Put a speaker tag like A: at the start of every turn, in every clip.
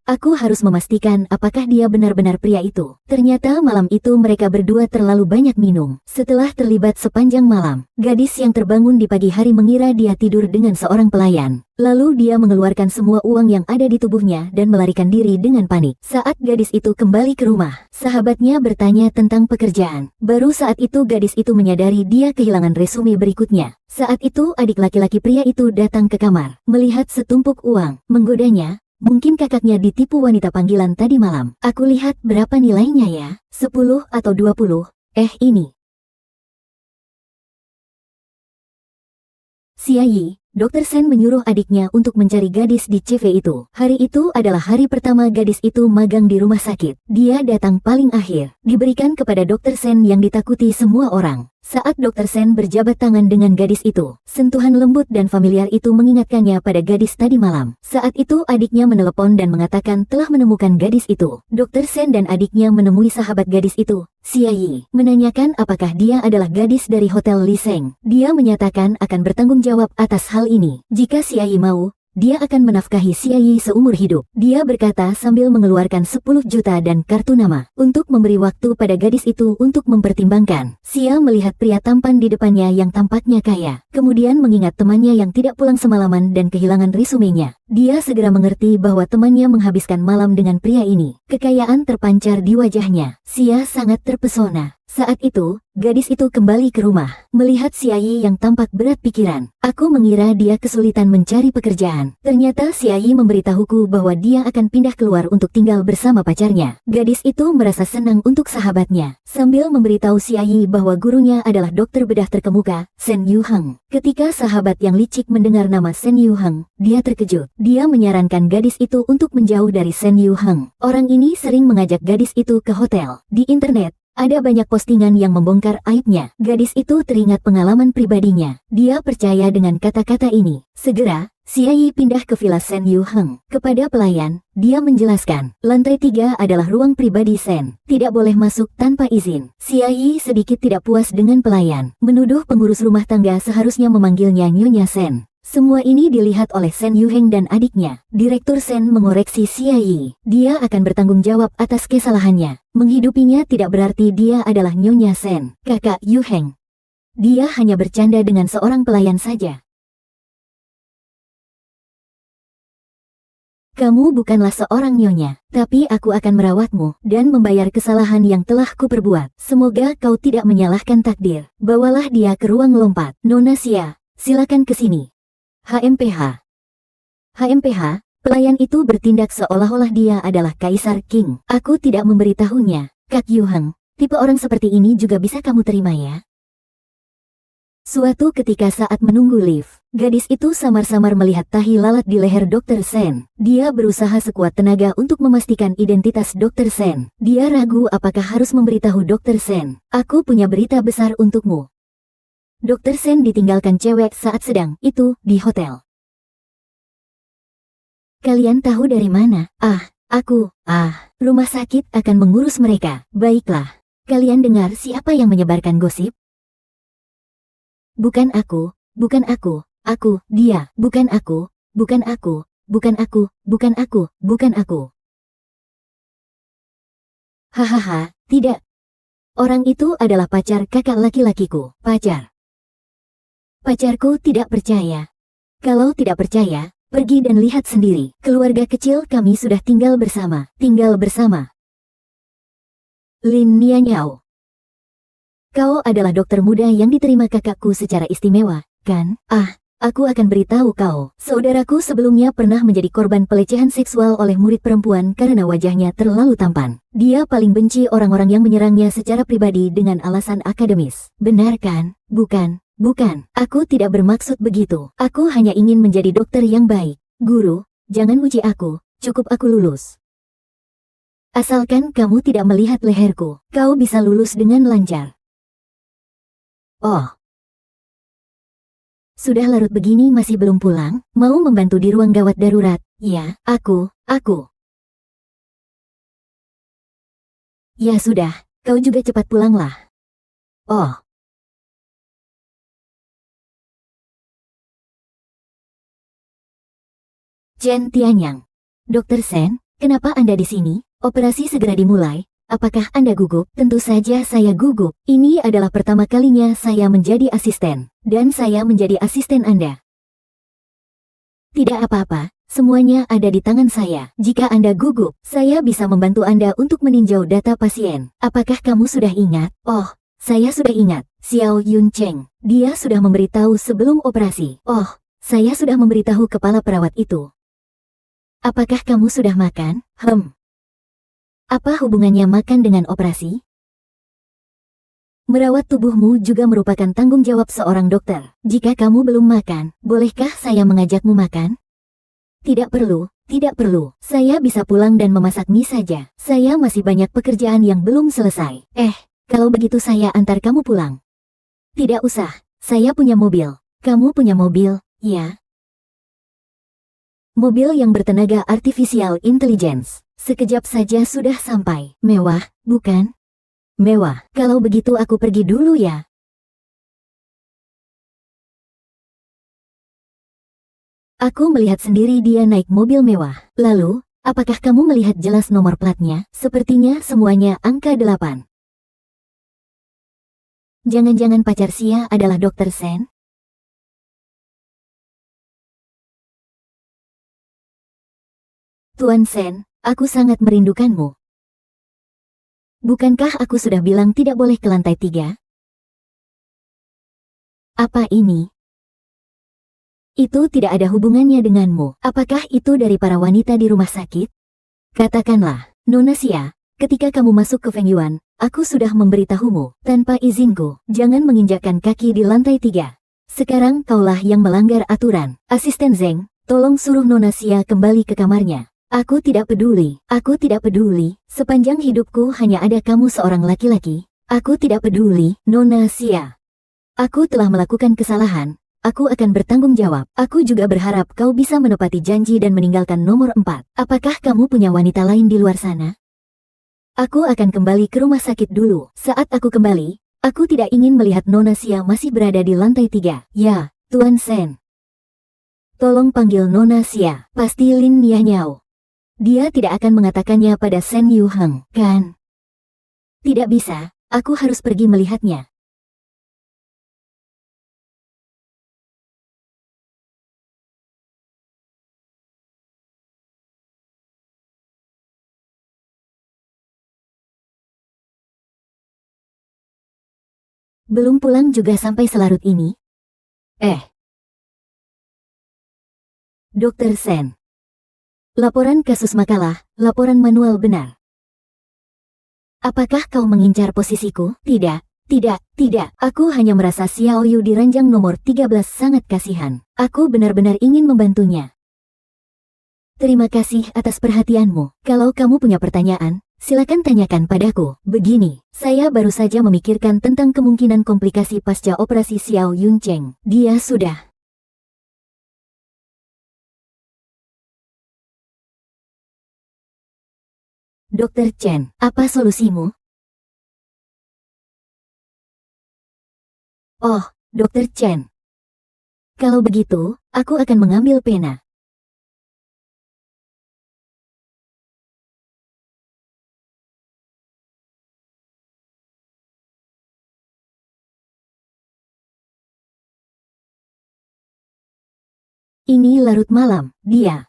A: Aku harus memastikan apakah dia benar-benar pria itu. Ternyata malam itu mereka berdua terlalu banyak minum. Setelah terlibat sepanjang malam, gadis yang terbangun di pagi hari mengira dia tidur dengan seorang pelayan. Lalu dia mengeluarkan semua uang yang ada di tubuhnya dan melarikan diri dengan panik. Saat gadis itu kembali ke rumah, sahabatnya bertanya tentang pekerjaan. Baru saat itu gadis itu menyadari dia kehilangan resume berikutnya. Saat itu adik laki-laki pria itu datang ke kamar, melihat setumpuk uang, menggodanya. Mungkin kakaknya ditipu wanita panggilan tadi malam. Aku lihat berapa nilainya ya, 10 atau 20. Ini. Xiayi, Dr. Sen menyuruh adiknya untuk mencari gadis di CV itu. Hari itu adalah hari pertama gadis itu magang di rumah sakit. Dia datang paling akhir, diberikan kepada Dr. Sen yang ditakuti semua orang. Saat Dr. Sen berjabat tangan dengan gadis itu, sentuhan lembut dan familiar itu mengingatkannya pada gadis tadi malam. Saat itu adiknya menelepon dan mengatakan telah menemukan gadis itu. Dr. Sen dan adiknya menemui sahabat gadis itu, Xiayi, menanyakan apakah dia adalah gadis dari Hotel Li Seng. Dia menyatakan akan bertanggung jawab atas hal ini. Jika Xiayi mau, dia akan menafkahi Xiayi seumur hidup. Dia berkata sambil mengeluarkan 10 juta dan kartu nama. Untuk memberi waktu pada gadis itu untuk mempertimbangkan. Xia melihat pria tampan di depannya yang tampaknya kaya. Kemudian mengingat temannya yang tidak pulang semalaman dan kehilangan resumenya. Dia segera mengerti bahwa temannya menghabiskan malam dengan pria ini. Kekayaan terpancar di wajahnya. Xia sangat terpesona. Saat itu, gadis itu kembali ke rumah, melihat Xiayi yang tampak berat pikiran. Aku mengira dia kesulitan mencari pekerjaan. Ternyata Xiayi memberitahuku bahwa dia akan pindah keluar untuk tinggal bersama pacarnya. Gadis itu merasa senang untuk sahabatnya, sambil memberitahu Xiayi bahwa gurunya adalah dokter bedah terkemuka, Shen Yuheng. Ketika sahabat yang licik mendengar nama Shen Yuheng, dia terkejut. Dia menyarankan gadis itu untuk menjauh dari Shen Yuheng. Orang ini sering mengajak gadis itu ke hotel. Di internet, ada banyak postingan yang membongkar aibnya. Gadis itu teringat pengalaman pribadinya. Dia percaya dengan kata-kata ini. Segera, Xiayi pindah ke villa Shen Yuheng. Kepada pelayan, dia menjelaskan, lantai 3 adalah ruang pribadi Shen. Tidak boleh masuk tanpa izin. Xiayi sedikit tidak puas dengan pelayan. Menuduh pengurus rumah tangga seharusnya memanggilnya Nyonya Shen. Semua ini dilihat oleh Shen Yuheng dan adiknya. Direktur Shen mengoreksi Xiayi. Dia akan bertanggung jawab atas kesalahannya. Menghidupinya tidak berarti dia adalah Nyonya Shen, kakak Yuheng. Dia hanya bercanda dengan seorang pelayan saja. Kamu bukanlah seorang nyonya, tapi aku akan merawatmu dan membayar kesalahan yang telah kuperbuat. Semoga kau tidak menyalahkan takdir. Bawalah dia ke ruang lompat. Nona Xia, silakan ke sini. HMPH. HMPH, pelayan itu bertindak seolah-olah dia adalah Kaisar King. Aku tidak memberitahunya. Kak Yuheng, tipe orang seperti ini juga bisa kamu terima ya? Suatu ketika saat menunggu lift, gadis itu samar-samar melihat tahi lalat di leher Dr. Sen. Dia berusaha sekuat tenaga untuk memastikan identitas Dr. Sen. Dia ragu apakah harus memberitahu Dr. Sen. Aku punya berita besar untukmu. Dr. Sen ditinggalkan cewek saat sedang itu di hotel. Kalian tahu dari mana? Rumah sakit akan mengurus mereka. Baiklah. Kalian dengar siapa yang menyebarkan gosip? Bukan aku, dia, bukan aku, Hahaha, tidak. Orang itu adalah pacar kakak laki-lakiku. Pacarku tidak percaya. Kalau tidak percaya, pergi dan lihat sendiri. Keluarga kecil kami sudah tinggal bersama. Lin Nianyao. Kau adalah dokter muda yang diterima kakakku secara istimewa, kan? Aku akan beritahu kau. Saudaraku sebelumnya pernah menjadi korban pelecehan seksual oleh murid perempuan karena wajahnya terlalu tampan. Dia paling benci orang-orang yang menyerangnya secara pribadi dengan alasan akademis. Benar kan? Bukan, aku tidak bermaksud begitu. Aku hanya ingin menjadi dokter yang baik. Guru, jangan uji aku, cukup aku lulus. Asalkan kamu tidak melihat leherku, kau bisa lulus dengan lancar. Oh. Sudah larut begini masih belum pulang? Mau membantu di ruang gawat darurat? Ya, aku. Ya sudah, kau juga cepat pulanglah. Oh. Chen Tianyang. Dr. Sen, Kenapa Anda di sini? Operasi segera dimulai. Apakah Anda gugup? Tentu saja saya gugup. Ini adalah pertama kalinya saya menjadi asisten. Dan saya menjadi asisten Anda. Tidak apa-apa. Semuanya ada di tangan saya. Jika Anda gugup, saya bisa membantu Anda untuk meninjau data pasien. Apakah kamu sudah ingat? Oh, saya sudah ingat. Xiao Yun Cheng. Dia sudah memberitahu sebelum operasi. Oh, saya sudah memberitahu kepala perawat itu. Apakah kamu sudah makan? Apa hubungannya makan dengan operasi? Merawat tubuhmu juga merupakan tanggung jawab seorang dokter. Jika kamu belum makan, bolehkah saya mengajakmu makan? Tidak perlu, tidak perlu. Saya bisa pulang dan memasak mie saja. Saya masih banyak pekerjaan yang belum selesai. Kalau begitu saya antar kamu pulang. Tidak usah, saya punya mobil. Kamu punya mobil, ya? Mobil yang bertenaga artificial intelligence. Sekejap saja sudah sampai. Mewah, bukan? Mewah. Kalau begitu aku pergi dulu ya. Aku melihat sendiri dia naik mobil mewah. Lalu, apakah kamu melihat jelas nomor platnya? Sepertinya semuanya angka 8. Jangan-jangan pacar Xia adalah Dr. Sen? Tuan Sen, aku sangat merindukanmu. Bukankah aku sudah bilang tidak boleh ke lantai 3? Apa ini? Itu tidak ada hubungannya denganmu. Apakah itu dari para wanita di rumah sakit? Katakanlah, Nona Xia, ketika kamu masuk ke Feng Yuan, aku sudah memberitahumu, tanpa izinku, jangan menginjakkan kaki di lantai 3. Sekarang kaulah yang melanggar aturan. Asisten Zeng, tolong suruh Nona Xia kembali ke kamarnya. Aku tidak peduli, sepanjang hidupku hanya ada kamu seorang laki-laki. Aku tidak peduli, Nona Xia. Aku telah melakukan kesalahan, aku akan bertanggung jawab. Aku juga berharap kau bisa menepati janji dan meninggalkan nomor 4. Apakah kamu punya wanita lain di luar sana? Aku akan kembali ke rumah sakit dulu. Saat aku kembali, aku tidak ingin melihat Nona Xia masih berada di lantai 3. Ya, Tuan Sen. Tolong panggil Nona Xia, pasti Lin Nianyao. Dia tidak akan mengatakannya pada Sen Yu Heng, kan? Tidak bisa, aku harus pergi melihatnya. Belum pulang juga sampai selarut ini? Dr. Sen. Laporan kasus makalah, laporan manual benar. Apakah kau mengincar posisiku? Tidak. Aku hanya merasa Xiao Yu di ranjang nomor 13 sangat kasihan. Aku benar-benar ingin membantunya. Terima kasih atas perhatianmu. Kalau kamu punya pertanyaan, silakan tanyakan padaku. Begini, saya baru saja memikirkan tentang kemungkinan komplikasi pasca operasi Xiao Yun Cheng. Dia sudah... Dr. Chen, apa solusimu? Oh, Dr. Chen. Kalau begitu, aku akan mengambil pena. Ini larut malam, dia.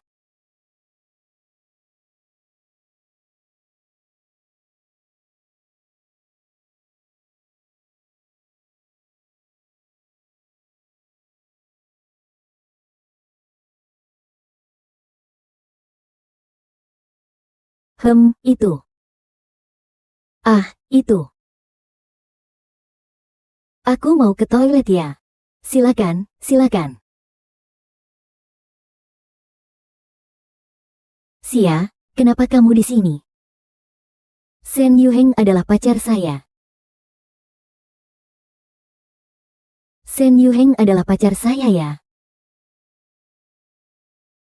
A: Itu. Itu. Aku mau ke toilet ya. Silakan. Xia, kenapa kamu di sini? Sen Yuheng adalah pacar saya. Sen Yuheng adalah pacar saya ya.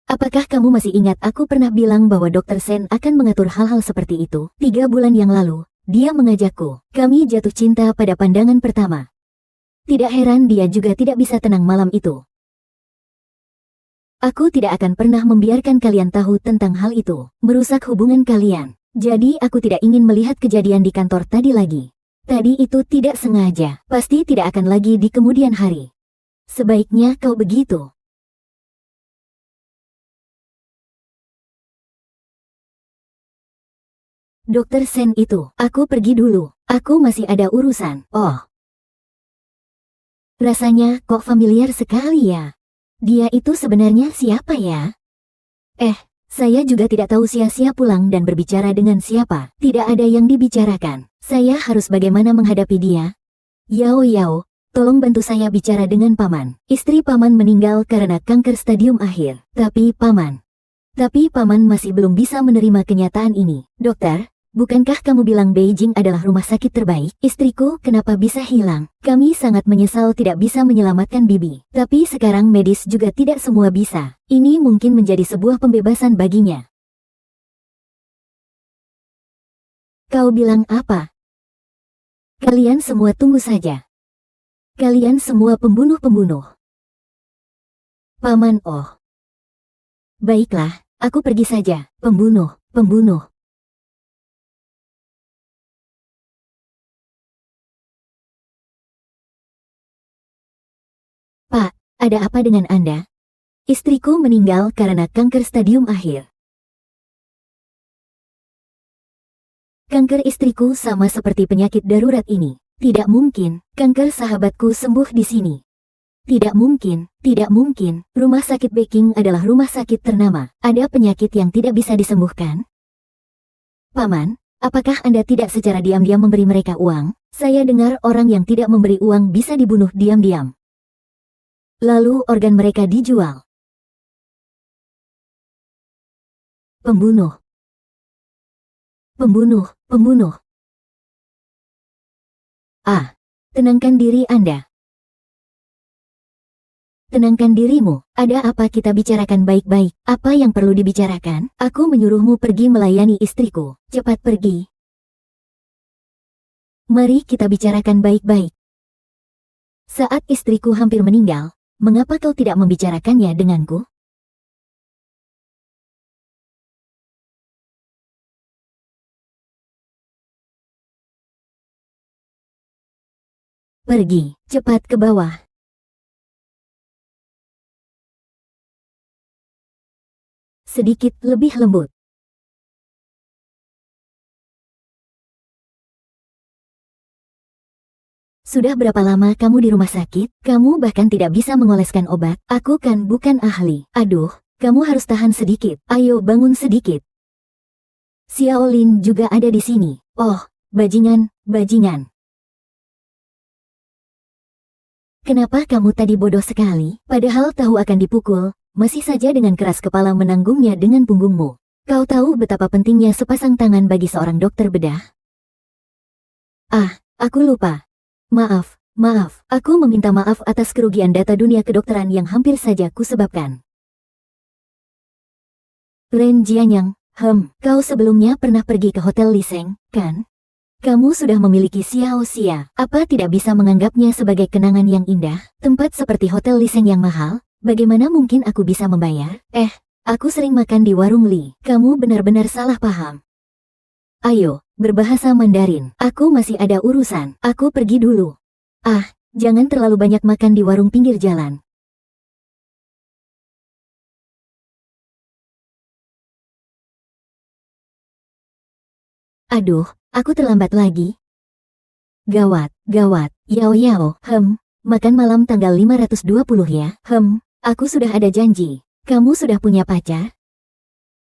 A: Apakah kamu masih ingat aku pernah bilang bahwa Dr. Sen akan mengatur hal-hal seperti itu? 3 bulan yang lalu, dia mengajakku. Kami jatuh cinta pada pandangan pertama. Tidak heran dia juga tidak bisa tenang malam itu. Aku tidak akan pernah membiarkan kalian tahu tentang hal itu, merusak hubungan kalian. Jadi aku tidak ingin melihat kejadian di kantor tadi lagi. Tadi itu tidak sengaja, pasti tidak akan lagi di kemudian hari. Sebaiknya kau begitu. Dokter Sen itu, aku pergi dulu. Aku masih ada urusan. Oh. Rasanya kok familiar sekali ya. Dia itu sebenarnya siapa ya? Saya juga tidak tahu sia-sia pulang dan berbicara dengan siapa. Tidak ada yang dibicarakan. Saya harus bagaimana menghadapi dia? Yao Yao, tolong bantu saya bicara dengan paman. Istri paman meninggal karena kanker stadium akhir. Tapi paman masih belum bisa menerima kenyataan ini. Dokter, bukankah kamu bilang Beijing adalah rumah sakit terbaik? Istriku kenapa bisa hilang? Kami sangat menyesal tidak bisa menyelamatkan Bibi. Tapi sekarang medis juga tidak semua bisa. Ini mungkin menjadi sebuah pembebasan baginya. Kau bilang apa? Kalian semua tunggu saja. Kalian semua pembunuh-pembunuh. Paman, oh. Baiklah, aku pergi saja. Pembunuh. Pak, ada apa dengan Anda? Istriku meninggal karena kanker stadium akhir. Kanker istriku sama seperti penyakit darurat ini. Tidak mungkin, kanker sahabatku sembuh di sini. Tidak mungkin. Rumah sakit Beijing adalah rumah sakit ternama. Ada penyakit yang tidak bisa disembuhkan? Paman, apakah Anda tidak secara diam-diam memberi mereka uang? Saya dengar orang yang tidak memberi uang bisa dibunuh diam-diam. Lalu organ mereka dijual. Pembunuh. Tenangkan diri Anda. Tenangkan dirimu. Ada apa kita bicarakan baik-baik? Apa yang perlu dibicarakan? Aku menyuruhmu pergi melayani istriku. Cepat pergi. Mari kita bicarakan baik-baik. Saat istriku hampir meninggal, mengapa kau tidak membicarakannya denganku? Pergi, cepat ke bawah. Sedikit lebih lembut. Sudah berapa lama kamu di rumah sakit? Kamu bahkan tidak bisa mengoleskan obat. Aku kan bukan ahli. Aduh, kamu harus tahan sedikit. Ayo bangun sedikit. Xiaolin juga ada di sini. Oh, bajingan. Kenapa kamu tadi bodoh sekali? Padahal tahu akan dipukul, masih saja dengan keras kepala menanggungnya dengan punggungmu. Kau tahu betapa pentingnya sepasang tangan bagi seorang dokter bedah? Aku lupa. Maaf. Aku meminta maaf atas kerugian data dunia kedokteran yang hampir saja kusebabkan. Ren Jianyang, kau sebelumnya pernah pergi ke Hotel Liseng, kan? Kamu sudah memiliki Xiao Xia. Apa tidak bisa menganggapnya sebagai kenangan yang indah? Tempat seperti Hotel Liseng yang mahal, bagaimana mungkin aku bisa membayar? Aku sering makan di warung Li. Kamu benar-benar salah paham. Ayo, berbahasa Mandarin. Aku masih ada urusan. Aku pergi dulu. Jangan terlalu banyak makan di warung pinggir jalan. Aduh, aku terlambat lagi. Gawat. Yao. Makan malam tanggal 520 ya. Aku sudah ada janji. Kamu sudah punya pacar?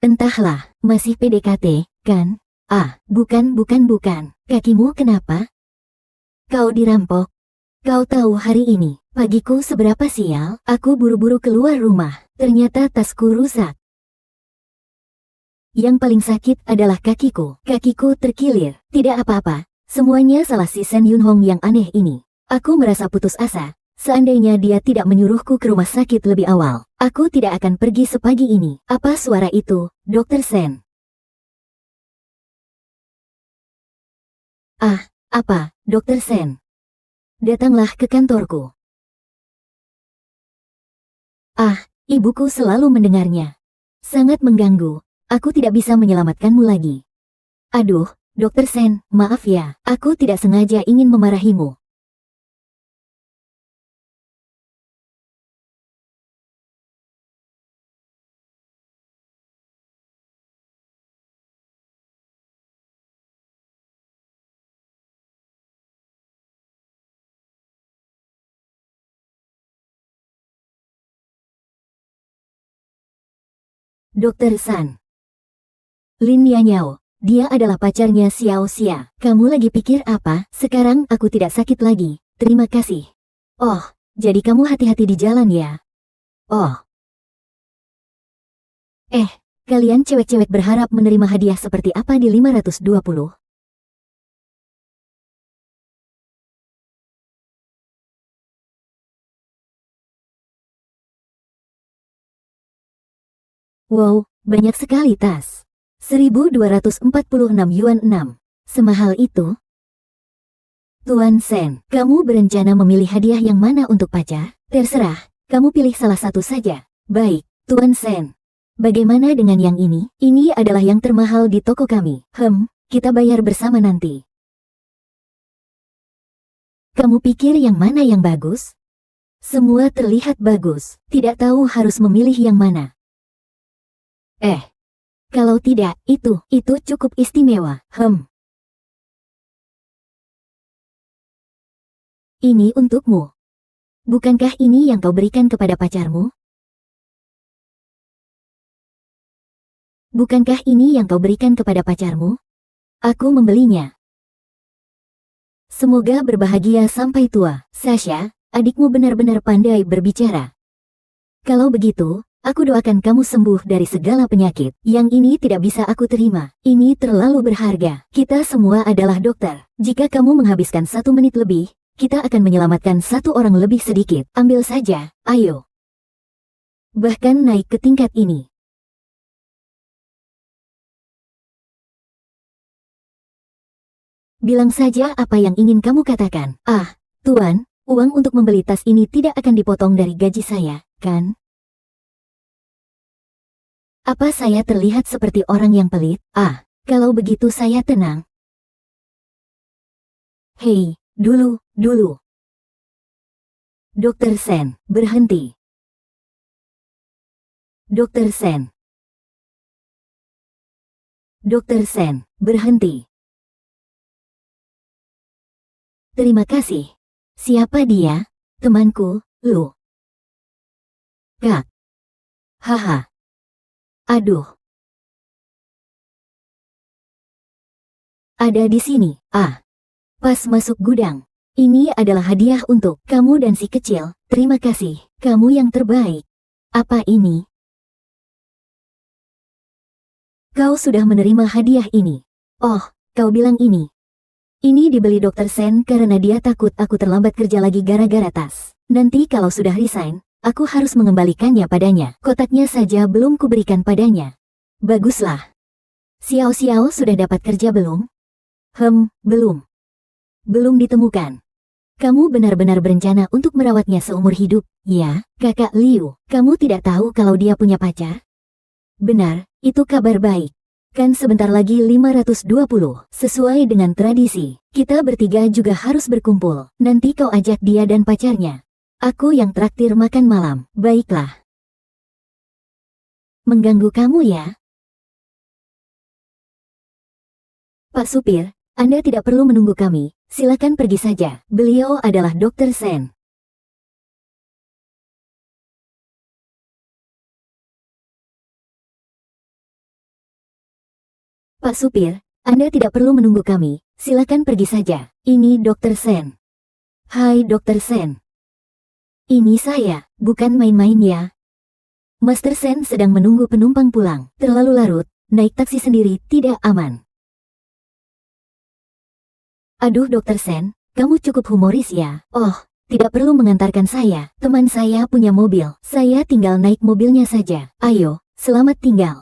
A: Entahlah, masih PDKT, kan? Bukan. Kakimu kenapa? Kau dirampok. Kau tahu hari ini, pagiku seberapa sial? Aku buru-buru keluar rumah. Ternyata tasku rusak. Yang paling sakit adalah kakiku. Kakiku terkilir. Tidak apa-apa. Semuanya salah si Sen Yunhong yang aneh ini. Aku merasa putus asa. Seandainya dia tidak menyuruhku ke rumah sakit lebih awal, aku tidak akan pergi sepagi ini. Apa suara itu, Dokter Sen? Apa, Dokter Sen? Datanglah ke kantorku. Ibuku selalu mendengarnya. Sangat mengganggu. Aku tidak bisa menyelamatkanmu lagi. Aduh, Dokter Sen, maaf ya, aku tidak sengaja ingin memarahimu. Dokter San. Lin Yanyao. Dia adalah pacarnya Xiao Xia. Kamu lagi pikir apa? Sekarang aku tidak sakit lagi. Terima kasih. Oh, jadi kamu hati-hati di jalan ya. Oh. Kalian cewek-cewek berharap menerima hadiah seperti apa di 520? Wow, banyak sekali tas. 1246 yuan 6. Semahal itu? Tuan Sen, kamu berencana memilih hadiah yang mana untuk pacar? Terserah, kamu pilih salah satu saja. Baik, Tuan Sen. Bagaimana dengan yang ini? Ini adalah yang termahal di toko kami. Kita bayar bersama nanti. Kamu pikir yang mana yang bagus? Semua terlihat bagus, tidak tahu harus memilih yang mana. Kalau tidak, itu cukup istimewa. Ini untukmu. Bukankah ini yang kau berikan kepada pacarmu? Bukankah ini yang kau berikan kepada pacarmu? Aku membelinya. Semoga berbahagia sampai tua. Sasha, adikmu benar-benar pandai berbicara. Kalau begitu, aku doakan kamu sembuh dari segala penyakit. Yang ini tidak bisa aku terima. Ini terlalu berharga. Kita semua adalah dokter. Jika kamu menghabiskan 1 menit lebih, kita akan menyelamatkan 1 orang lebih sedikit. Ambil saja, ayo. Bahkan naik ke tingkat ini. Bilang saja apa yang ingin kamu katakan. Tuan, uang untuk membeli tas ini tidak akan dipotong dari gaji saya, kan? Apa saya terlihat seperti orang yang pelit? Kalau begitu saya tenang. Hei, dulu. Dokter Sen, berhenti. Dokter Sen. Dokter Sen, berhenti. Terima kasih. Siapa dia? Temanku, Lu. Kak. Haha. Aduh. Ada di sini. Pas masuk gudang. Ini adalah hadiah untuk kamu dan si kecil. Terima kasih. Kamu yang terbaik. Apa ini? Kau sudah menerima hadiah ini. Oh, kau bilang ini. Ini dibeli Dokter Sen karena dia takut aku terlambat kerja lagi gara-gara tas. Nanti kalau sudah resign, aku harus mengembalikannya padanya. Kotaknya saja belum kuberikan padanya. Baguslah. Xiao sudah dapat kerja belum? Belum. Belum ditemukan. Kamu benar-benar berencana untuk merawatnya seumur hidup, ya? Kakak Liu, kamu tidak tahu kalau dia punya pacar? Benar, itu kabar baik. Kan sebentar lagi 520. Sesuai dengan tradisi, kita bertiga juga harus berkumpul. Nanti kau ajak dia dan pacarnya. Aku yang traktir makan malam. Baiklah. Mengganggu kamu ya? Pak Supir, Anda tidak perlu menunggu kami. Silakan pergi saja. Beliau adalah Dokter Sen. Pak Supir, Anda tidak perlu menunggu kami. Silakan pergi saja. Ini Dokter Sen. Hai Dokter Sen. Ini saya, bukan main-main ya. Master Sen sedang menunggu penumpang pulang. Terlalu larut, naik taksi sendiri tidak aman. Aduh Dokter Sen, kamu cukup humoris ya. Oh, tidak perlu mengantarkan saya. Teman saya punya mobil. Saya tinggal naik mobilnya saja. Ayo, selamat tinggal.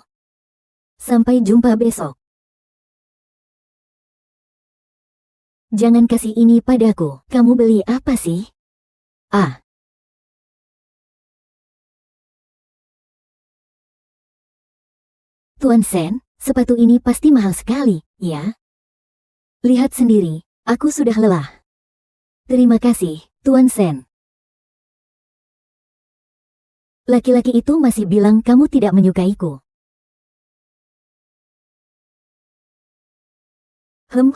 A: Sampai jumpa besok. Jangan kasih ini padaku. Kamu beli apa sih? Tuan Sen, sepatu ini pasti mahal sekali, ya? Lihat sendiri, aku sudah lelah. Terima kasih, Tuan Sen. Laki-laki itu masih bilang kamu tidak menyukaiku. Hem.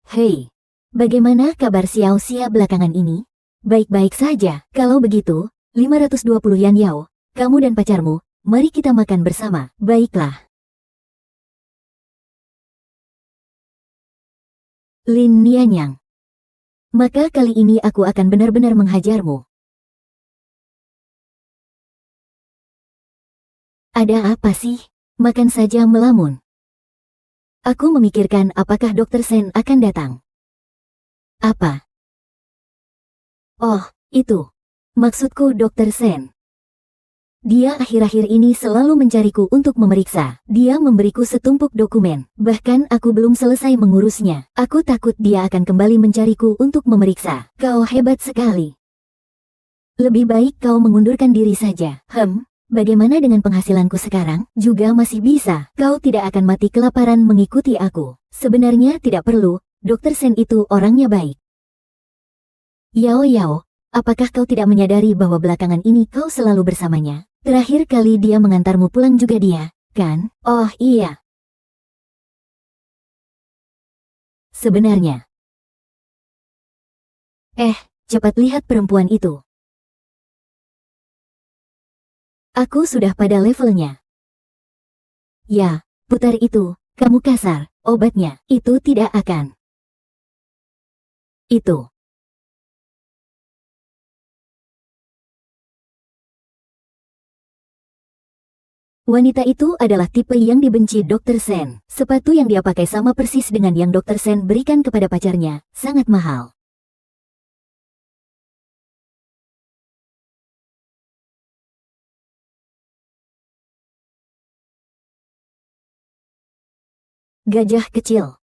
A: Hei, bagaimana kabar Xiao Xia belakangan ini? Baik-baik saja. Kalau begitu, 520 yan yao, kamu dan pacarmu, mari kita makan bersama. Baiklah. Lin Nianyang. Maka kali ini aku akan benar-benar menghajarmu. Ada apa sih? Makan saja melamun. Aku memikirkan apakah Dr. Sen akan datang. Apa? Oh, itu. Maksudku Dr. Sen. Dia akhir-akhir ini selalu mencariku untuk memeriksa. Dia memberiku setumpuk dokumen. Bahkan aku belum selesai mengurusnya. Aku takut dia akan kembali mencariku untuk memeriksa. Kau hebat sekali. Lebih baik kau mengundurkan diri saja. Bagaimana dengan penghasilanku sekarang? Juga masih bisa. Kau tidak akan mati kelaparan mengikuti aku. Sebenarnya tidak perlu, Dr. Sen itu orangnya baik. Yao, apakah kau tidak menyadari bahwa belakangan ini kau selalu bersamanya? Terakhir kali dia mengantarmu pulang juga dia, kan? Oh iya. Sebenarnya. Cepat lihat perempuan itu. Aku sudah pada levelnya. Ya, putar itu, kamu kasar, obatnya, itu tidak akan. Itu. Wanita itu adalah tipe yang dibenci Dr. Sen. Sepatu yang dia pakai sama persis dengan yang Dr. Sen berikan kepada pacarnya, sangat mahal. Gajah kecil.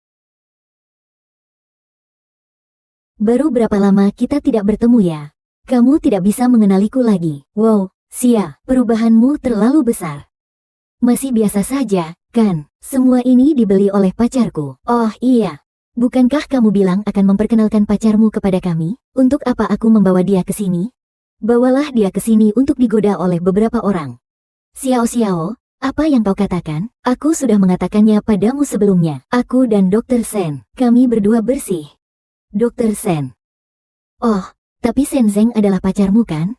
A: Baru berapa lama kita tidak bertemu ya? Kamu tidak bisa mengenaliku lagi. Wow, Xia, perubahanmu terlalu besar. Masih biasa saja, kan? Semua ini dibeli oleh pacarku. Oh iya. Bukankah kamu bilang akan memperkenalkan pacarmu kepada kami? Untuk apa aku membawa dia ke sini? Bawalah dia ke sini untuk digoda oleh beberapa orang. Xiao, apa yang kau katakan? Aku sudah mengatakannya padamu sebelumnya. Aku dan Dr. Sen, kami berdua bersih. Dr. Sen. Oh, tapi Sen Zeng adalah pacarmu kan?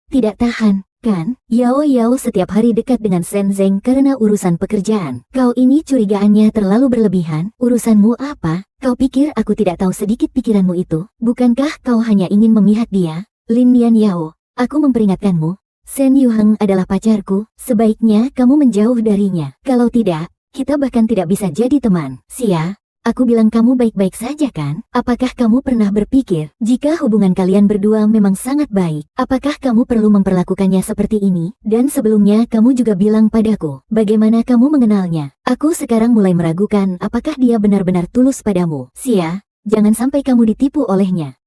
A: Tidak tahan, kan? Yao setiap hari dekat dengan Sen Zeng karena urusan pekerjaan. Kau ini curigaannya terlalu berlebihan. Urusanmu apa? Kau pikir aku tidak tahu sedikit pikiranmu itu? Bukankah kau hanya ingin memihak dia? Lin Nian Yao, aku memperingatkanmu. Sen Yuheng adalah pacarku, sebaiknya kamu menjauh darinya. Kalau tidak, kita bahkan tidak bisa jadi teman. Xia, aku bilang kamu baik-baik saja kan? Apakah kamu pernah berpikir, jika hubungan kalian berdua memang sangat baik, apakah kamu perlu memperlakukannya seperti ini? Dan sebelumnya kamu juga bilang padaku, bagaimana kamu mengenalnya? Aku sekarang mulai meragukan apakah dia benar-benar tulus padamu. Xia, jangan sampai kamu ditipu olehnya.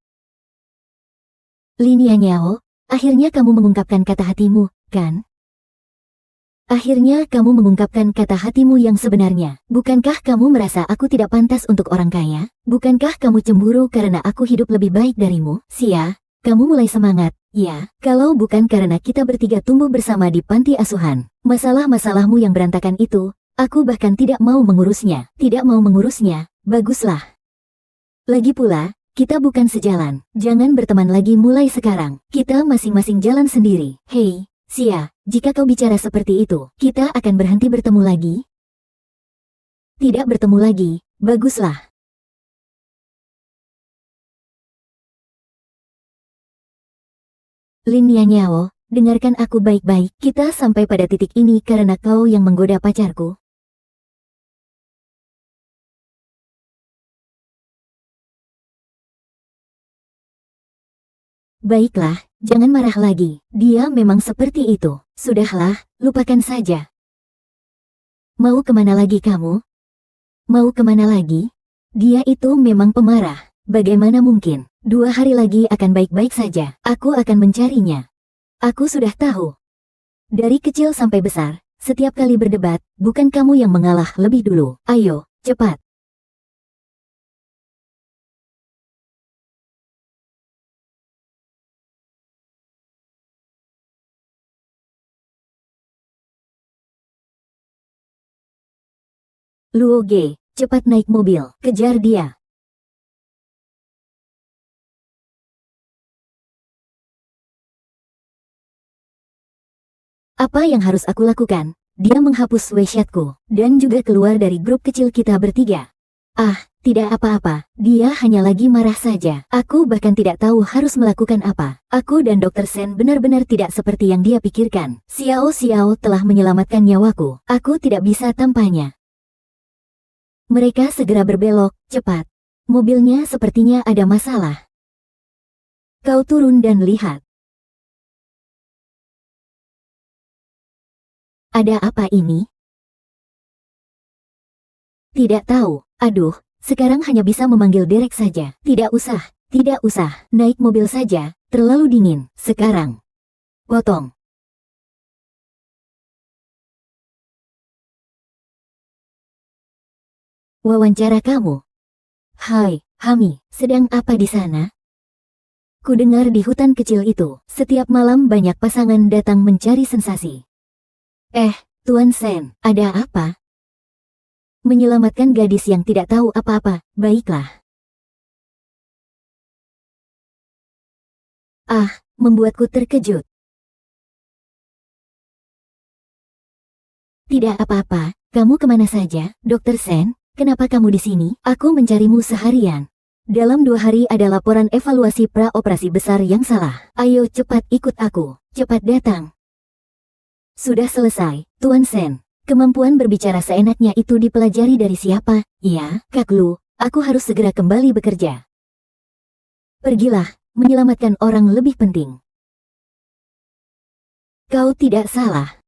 A: Lin Nianyao, akhirnya kamu mengungkapkan kata hatimu, kan? Akhirnya kamu mengungkapkan kata hatimu yang sebenarnya. Bukankah kamu merasa aku tidak pantas untuk orang kaya? Bukankah kamu cemburu karena aku hidup lebih baik darimu? Xia, kamu mulai semangat. Ya, kalau bukan karena kita bertiga tumbuh bersama di panti asuhan. Masalah-masalahmu yang berantakan itu, aku bahkan tidak mau mengurusnya. Tidak mau mengurusnya, baguslah. Lagi pula, kita bukan sejalan. Jangan berteman lagi mulai sekarang. Kita masing-masing jalan sendiri. Hei, Xia, jika kau bicara seperti itu, kita akan berhenti bertemu lagi? Tidak bertemu lagi, baguslah. Lin Nianyao, dengarkan aku baik-baik. Kita sampai pada titik ini karena kau yang menggoda pacarku. Baiklah, jangan marah lagi. Dia memang seperti itu. Sudahlah, lupakan saja. Mau kemana lagi kamu? Mau kemana lagi? Dia itu memang pemarah. Bagaimana mungkin? 2 hari lagi akan baik-baik saja. Aku akan mencarinya. Aku sudah tahu. Dari kecil sampai besar, setiap kali berdebat, bukan kamu yang mengalah lebih dulu. Ayo, cepat. Luo Ge, cepat naik mobil, kejar dia. Apa yang harus aku lakukan? Dia menghapus WeChatku, dan juga keluar dari grup kecil kita bertiga. Ah, tidak apa-apa, dia hanya lagi marah saja. Aku bahkan tidak tahu harus melakukan apa. Aku dan Dr. Sen benar-benar tidak seperti yang dia pikirkan. Xiao Xiao telah menyelamatkan nyawaku. Aku tidak bisa tanpanya. Mereka segera berbelok, cepat. Mobilnya sepertinya ada masalah. Kau turun dan lihat. Ada apa ini? Tidak tahu. Aduh, sekarang hanya bisa memanggil Derek saja. Tidak usah, tidak usah. Naik mobil saja, terlalu dingin. Sekarang. Potong. Wawancara kamu. Hai, Hami, sedang apa di sana? Kudengar di hutan kecil itu, setiap malam banyak pasangan datang mencari sensasi. Tuan Sen, ada apa? Menyelamatkan gadis yang tidak tahu apa-apa, baiklah. Membuatku terkejut. Tidak apa-apa, kamu kemana saja, Dr. Sen? Kenapa kamu di sini? Aku mencarimu seharian. Dalam 2 hari ada laporan evaluasi pra-operasi besar yang salah. Ayo cepat ikut aku, cepat datang. Sudah selesai, Tuan Sen. Kemampuan berbicara seenaknya itu dipelajari dari siapa? Iya, Kak Lu, aku harus segera kembali bekerja. Pergilah, menyelamatkan orang lebih penting. Kau tidak salah.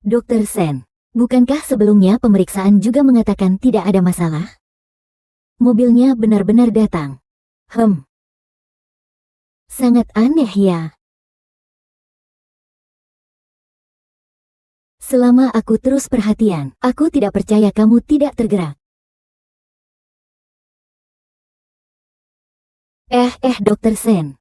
A: Dr. Sen, bukankah sebelumnya pemeriksaan juga mengatakan tidak ada masalah? Mobilnya benar-benar datang. Sangat aneh ya. Selama aku terus perhatian, aku tidak percaya kamu tidak tergerak. Dr. Sen.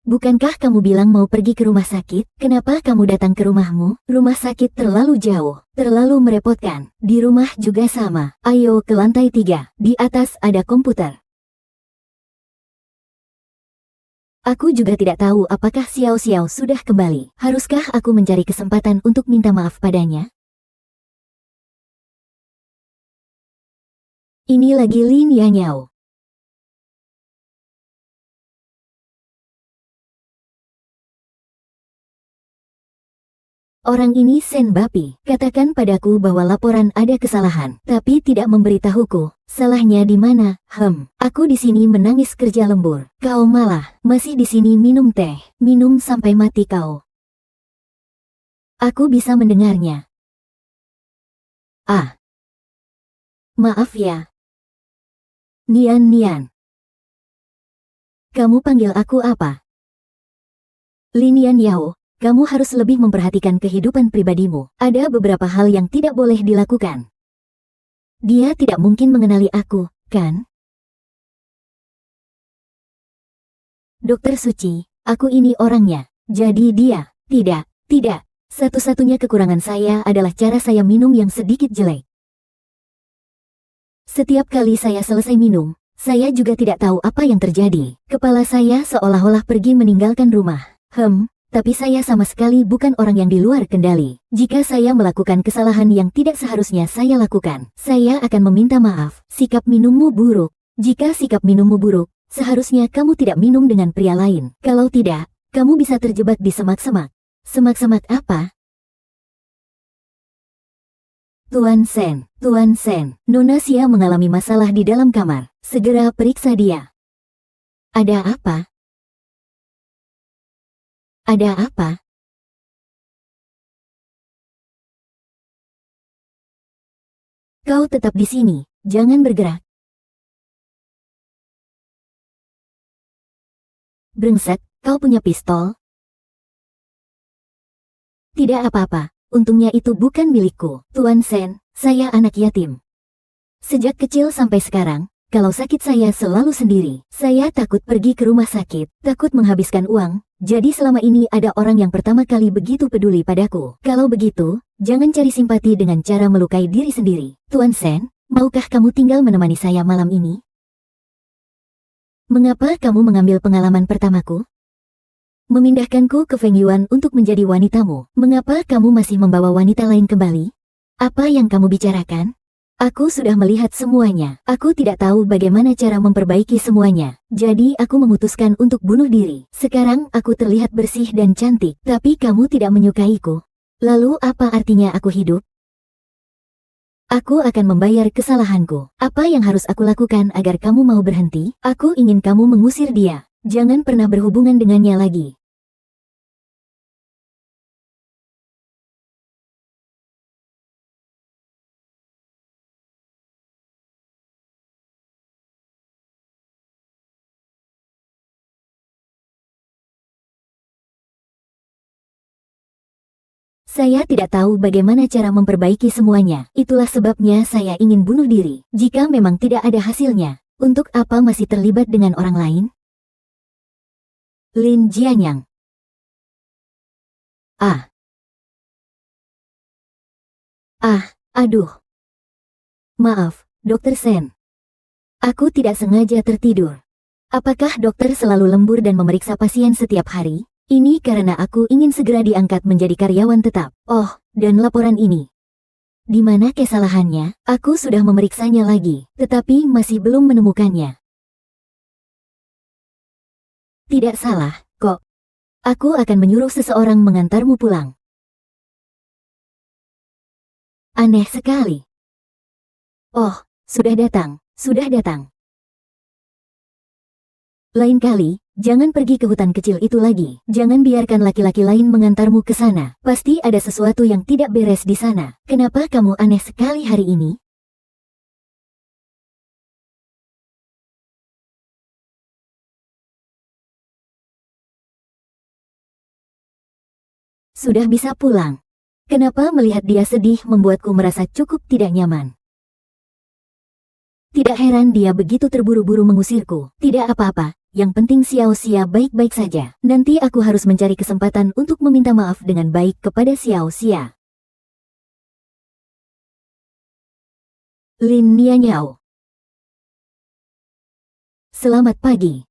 A: Bukankah kamu bilang mau pergi ke rumah sakit? Kenapa kamu datang ke rumahmu? Rumah sakit terlalu jauh, terlalu merepotkan. Di rumah juga sama. Ayo ke lantai 3. Di atas ada komputer. Aku juga tidak tahu apakah Xiao Xiao sudah kembali. Haruskah aku mencari kesempatan untuk minta maaf padanya? Ini lagi Lin Yanyao. Orang ini Sen Bapi. Katakan padaku bahwa laporan ada kesalahan, tapi tidak memberitahuku. Salahnya di mana? Aku di sini menangis kerja lembur. Kau malah masih di sini minum teh. Minum sampai mati kau. Aku bisa mendengarnya. Maaf ya. Nian. Kamu panggil aku apa? Lin Yanyao. Kamu harus lebih memperhatikan kehidupan pribadimu. Ada beberapa hal yang tidak boleh dilakukan. Dia tidak mungkin mengenali aku, kan? Dokter Suci, aku ini orangnya. Jadi dia, tidak. Satu-satunya kekurangan saya adalah cara saya minum yang sedikit jelek. Setiap kali saya selesai minum, saya juga tidak tahu apa yang terjadi. Kepala saya seolah-olah pergi meninggalkan rumah. Tapi saya sama sekali bukan orang yang di luar kendali. Jika saya melakukan kesalahan yang tidak seharusnya saya lakukan, saya akan meminta maaf. Sikap minummu buruk. Jika sikap minummu buruk, seharusnya kamu tidak minum dengan pria lain. Kalau tidak, kamu bisa terjebak di semak-semak. Semak-semak apa? Tuan Sen, Nona Xia mengalami masalah di dalam kamar. Segera periksa dia. Ada apa? Ada apa? Kau tetap di sini, jangan bergerak. Brengsek, kau punya pistol? Tidak apa-apa, untungnya itu bukan milikku. Tuan Sen, saya anak yatim. Sejak kecil sampai sekarang, kalau sakit saya selalu sendiri. Saya takut pergi ke rumah sakit, takut menghabiskan uang. Jadi selama ini ada orang yang pertama kali begitu peduli padaku. Kalau begitu, jangan cari simpati dengan cara melukai diri sendiri. Tuan Sen, maukah kamu tinggal menemani saya malam ini? Mengapa kamu mengambil pengalaman pertamaku? Memindahkanku ke Feng Yuan untuk menjadi wanitamu. Mengapa kamu masih membawa wanita lain kembali? Apa yang kamu bicarakan? Aku sudah melihat semuanya. Aku tidak tahu bagaimana cara memperbaiki semuanya. Jadi aku memutuskan untuk bunuh diri. Sekarang aku terlihat bersih dan cantik. Tapi kamu tidak menyukaiku. Lalu apa artinya aku hidup? Aku akan membayar kesalahanku. Apa yang harus aku lakukan agar kamu mau berhenti? Aku ingin kamu mengusir dia. Jangan pernah berhubungan dengannya lagi. Saya tidak tahu bagaimana cara memperbaiki semuanya. Itulah sebabnya saya ingin bunuh diri. Jika memang tidak ada hasilnya, untuk apa masih terlibat dengan orang lain? Lin Jianyang. Aduh. Maaf, Dokter Sen. Aku tidak sengaja tertidur. Apakah dokter selalu lembur dan memeriksa pasien setiap hari? Ini karena aku ingin segera diangkat menjadi karyawan tetap. Oh, dan laporan ini. Di mana kesalahannya? Aku sudah memeriksanya lagi, tetapi masih belum menemukannya. Tidak salah, kok. Aku akan menyuruh seseorang mengantarmu pulang. Aneh sekali. Oh, sudah datang, sudah datang. Lain kali, jangan pergi ke hutan kecil itu lagi. Jangan biarkan laki-laki lain mengantarmu ke sana. Pasti ada sesuatu yang tidak beres di sana. Kenapa kamu aneh sekali hari ini? Sudah bisa pulang. Kenapa melihat dia sedih membuatku merasa cukup tidak nyaman? Tidak heran dia begitu terburu-buru mengusirku. Tidak apa-apa. Yang penting Xiao Xia baik-baik saja. Nanti aku harus mencari kesempatan untuk meminta maaf dengan baik kepada Xiao Xia. Lin Nianyao. Selamat pagi,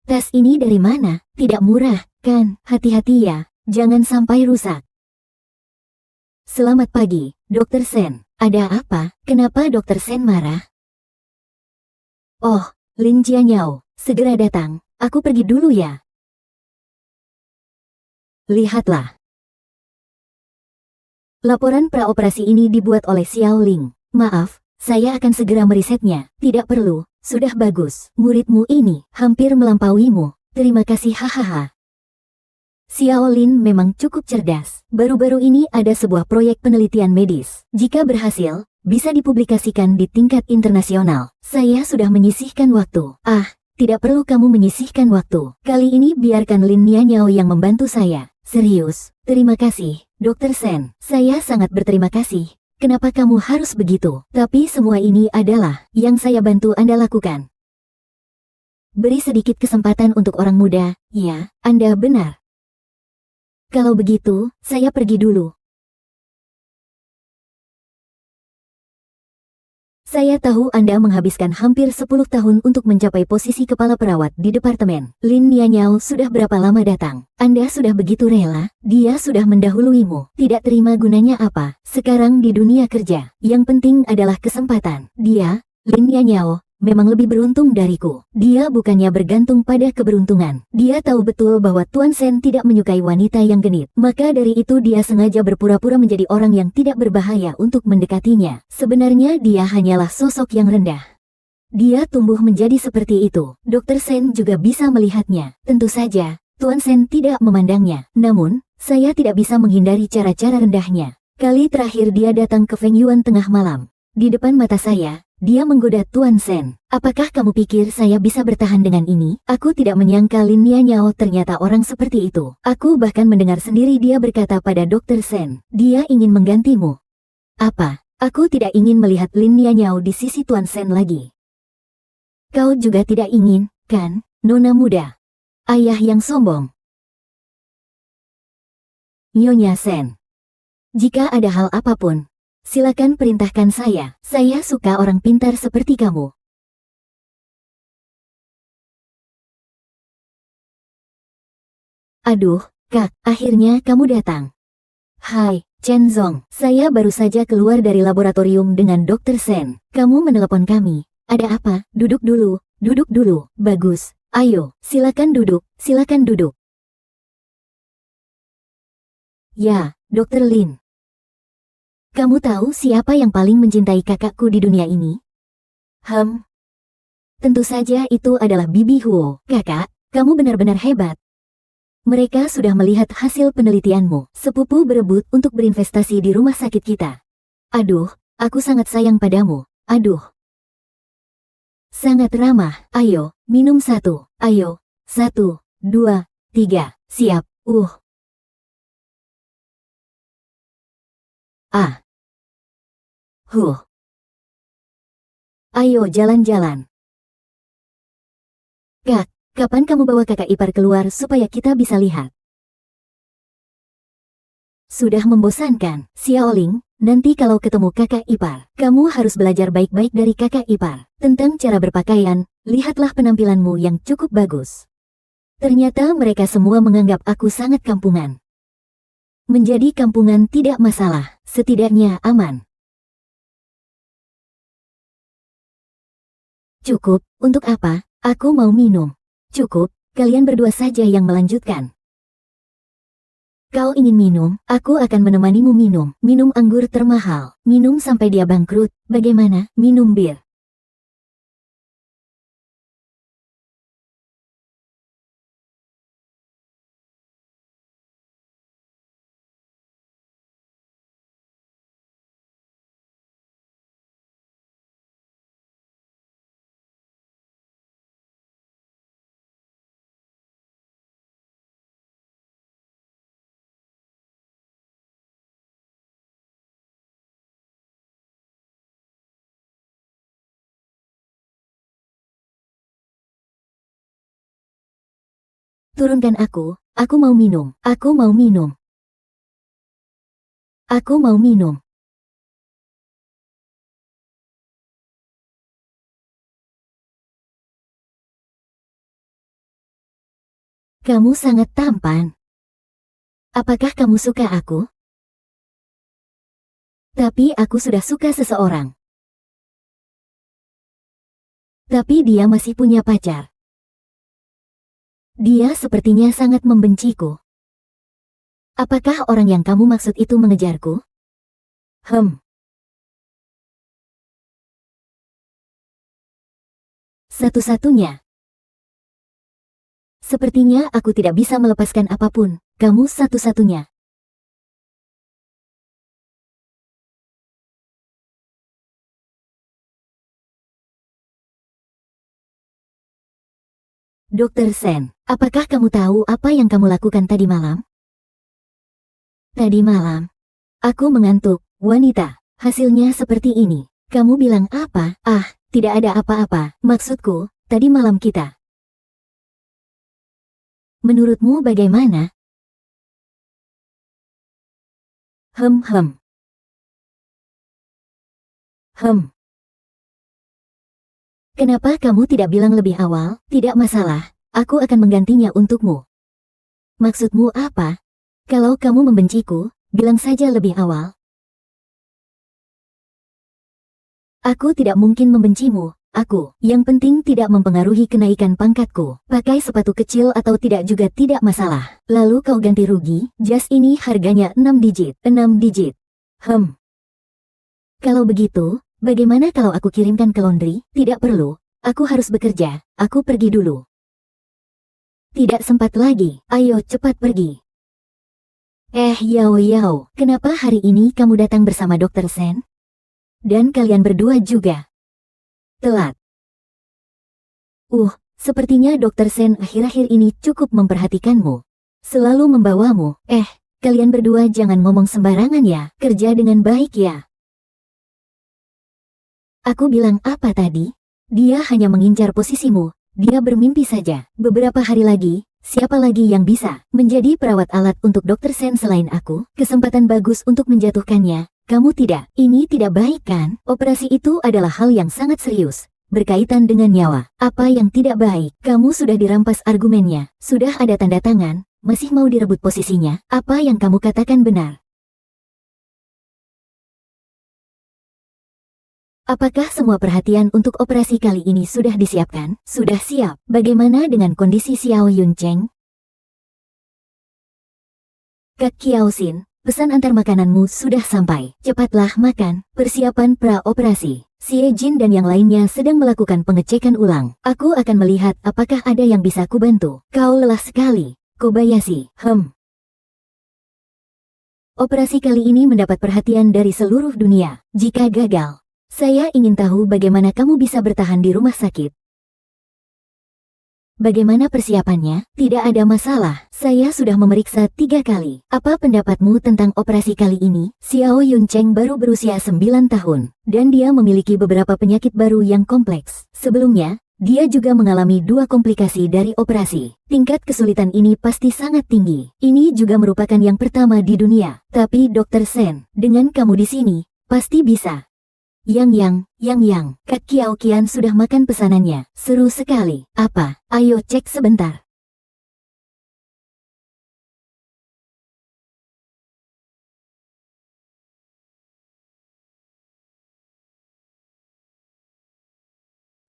A: Tas ini dari mana? Tidak murah, kan? Hati-hati ya, jangan sampai rusak. Selamat pagi, Dokter Sen. Ada apa? Kenapa Dokter Sen marah? Oh, Lin Jianyao, segera datang. Aku pergi dulu ya. Lihatlah. Laporan praoperasi ini dibuat oleh Xiao Ling. Maaf, saya akan segera merisetnya. Tidak perlu, sudah bagus. Muridmu ini hampir melampauimu. Terima kasih hahaha. Xiao Lin memang cukup cerdas. Baru-baru ini ada sebuah proyek penelitian medis. Jika berhasil, bisa dipublikasikan di tingkat internasional. Saya sudah menyisihkan waktu. Tidak perlu kamu menyisihkan waktu. Kali ini biarkan Lin Nianyao yang membantu saya. Serius, terima kasih, Dokter Sen. Saya sangat berterima kasih. Kenapa kamu harus begitu? Tapi semua ini adalah yang saya bantu Anda lakukan. Beri sedikit kesempatan untuk orang muda. Ya, Anda benar. Kalau begitu, saya pergi dulu. Saya tahu Anda menghabiskan hampir 10 tahun untuk mencapai posisi kepala perawat di departemen. Lin Nianyao sudah berapa lama datang? Anda sudah begitu rela? Dia sudah mendahuluimu. Tidak terima gunanya apa? Sekarang di dunia kerja, yang penting adalah kesempatan. Dia, Lin Nianyao, memang lebih beruntung dariku. Dia bukannya bergantung pada keberuntungan. Dia tahu betul bahwa Tuan Sen tidak menyukai wanita yang genit. Maka dari itu dia sengaja berpura-pura menjadi orang yang tidak berbahaya untuk mendekatinya. Sebenarnya dia hanyalah sosok yang rendah. Dia tumbuh menjadi seperti itu. Dokter Sen juga bisa melihatnya. Tentu saja, Tuan Sen tidak memandangnya. Namun, saya tidak bisa menghindari cara-cara rendahnya. Kali terakhir dia datang ke Feng Yuan tengah malam. Di depan mata saya, Dia menggoda Tuan Sen. Apakah kamu pikir saya bisa bertahan dengan ini? Aku tidak menyangka Lin Nianyao ternyata orang seperti itu. Aku bahkan mendengar sendiri dia berkata pada Dr. Sen, dia ingin menggantimu. Apa? Aku tidak ingin melihat Lin Nianyao di sisi Tuan Sen lagi. Kau juga tidak ingin, kan, Nona muda? Ayah yang sombong. Nyonya Sen. Jika ada hal apapun, silakan perintahkan saya. Saya suka orang pintar seperti kamu. Aduh, Kak, akhirnya kamu datang. Hai, Chen Zong. Saya baru saja keluar dari laboratorium dengan Dr. Sen. Kamu menelepon kami. Ada apa? Duduk dulu, duduk dulu. Bagus. Ayo, silakan duduk, silakan duduk. Ya, Dr. Lin. Kamu tahu siapa yang paling mencintai kakakku di dunia ini? Tentu saja itu adalah Bibi Huo. Kakak, kamu benar-benar hebat. Mereka sudah melihat hasil penelitianmu. Sepupu berebut untuk berinvestasi di rumah sakit kita. Aduh, aku sangat sayang padamu. Aduh. Sangat ramah. Ayo, minum satu. Ayo. 1, 2, 3. Siap. Ayo jalan-jalan. Kak, kapan kamu bawa kakak ipar keluar supaya kita bisa lihat? Sudah membosankan, Xiaoling. Nanti kalau ketemu kakak ipar, kamu harus belajar baik-baik dari kakak ipar. Tentang cara berpakaian, lihatlah penampilanmu yang cukup bagus. Ternyata mereka semua menganggap aku sangat kampungan. Menjadi kampungan tidak masalah, setidaknya aman. Cukup, untuk apa? Aku mau minum. Cukup, kalian berdua saja yang melanjutkan. Kau ingin minum? Aku akan menemanimu minum. Minum anggur termahal. Minum sampai dia bangkrut. Bagaimana? Minum bir. Turunkan aku mau minum. Aku mau minum. Aku mau minum. Kamu sangat tampan. Apakah kamu suka aku? Tapi aku sudah suka seseorang. Tapi dia masih punya pacar. Dia sepertinya sangat membenciku. Apakah orang yang kamu maksud itu mengejarku? Satu-satunya. Sepertinya aku tidak bisa melepaskan apapun. Kamu satu-satunya. Dr. Sen, apakah kamu tahu apa yang kamu lakukan tadi malam? Tadi malam, aku mengantuk, wanita. Hasilnya seperti ini. Kamu bilang apa? Tidak ada apa-apa. Maksudku, tadi malam kita. Menurutmu bagaimana? Kenapa kamu tidak bilang lebih awal? Tidak masalah, aku akan menggantinya untukmu. Maksudmu apa? Kalau kamu membenciku, bilang saja lebih awal. Aku tidak mungkin membencimu. Yang penting tidak mempengaruhi kenaikan pangkatku. Pakai sepatu kecil atau tidak juga tidak masalah. Lalu kau ganti rugi, jas ini harganya 6 digit. 6 digit. Kalau begitu, bagaimana kalau aku kirimkan ke laundry? Tidak perlu, aku harus bekerja, aku pergi dulu. Tidak sempat lagi, ayo cepat pergi. Yao, kenapa hari ini kamu datang bersama Dr. Sen? Dan kalian berdua juga. telat. Sepertinya Dr. Sen akhir-akhir ini cukup memperhatikanmu. Selalu membawamu. Kalian berdua jangan ngomong sembarangan ya. Kerja dengan baik ya. Aku bilang apa tadi? Dia hanya mengincar posisimu. Dia bermimpi saja. Beberapa hari lagi, siapa lagi yang bisa menjadi perawat alat untuk Dr. Sen selain aku? Kesempatan bagus untuk menjatuhkannya. Kamu tidak. Ini tidak baik kan? Operasi itu adalah hal yang sangat serius. Berkaitan dengan nyawa. Apa yang tidak baik? Kamu sudah dirampas argumennya. Sudah ada tanda tangan. Masih mau direbut posisinya. Apa yang kamu katakan benar? Apakah semua perhatian untuk operasi kali ini sudah disiapkan? Sudah siap. Bagaimana dengan kondisi Xiao Yuncheng? Kak Kiaosin, pesan antar makananmu sudah sampai. Cepatlah makan. Persiapan pra-operasi. Xie Jin dan yang lainnya sedang melakukan pengecekan ulang. Aku akan melihat apakah ada yang bisa kubantu. Kau lelah sekali, Kobayashi. Operasi kali ini mendapat perhatian dari seluruh dunia. Jika gagal, saya ingin tahu bagaimana kamu bisa bertahan di rumah sakit. Bagaimana persiapannya? Tidak ada masalah. Saya sudah memeriksa 3 kali. Apa pendapatmu tentang operasi kali ini? Xiao Yuncheng baru berusia 9 tahun. Dan dia memiliki beberapa penyakit baru yang kompleks. Sebelumnya, dia juga mengalami 2 komplikasi dari operasi. Tingkat kesulitan ini pasti sangat tinggi. Ini juga merupakan yang pertama di dunia. Tapi Dr. Sen, dengan kamu di sini, pasti bisa. Yang, Kak Kiaokian sudah makan pesanannya. Seru sekali. Apa? Ayo cek sebentar.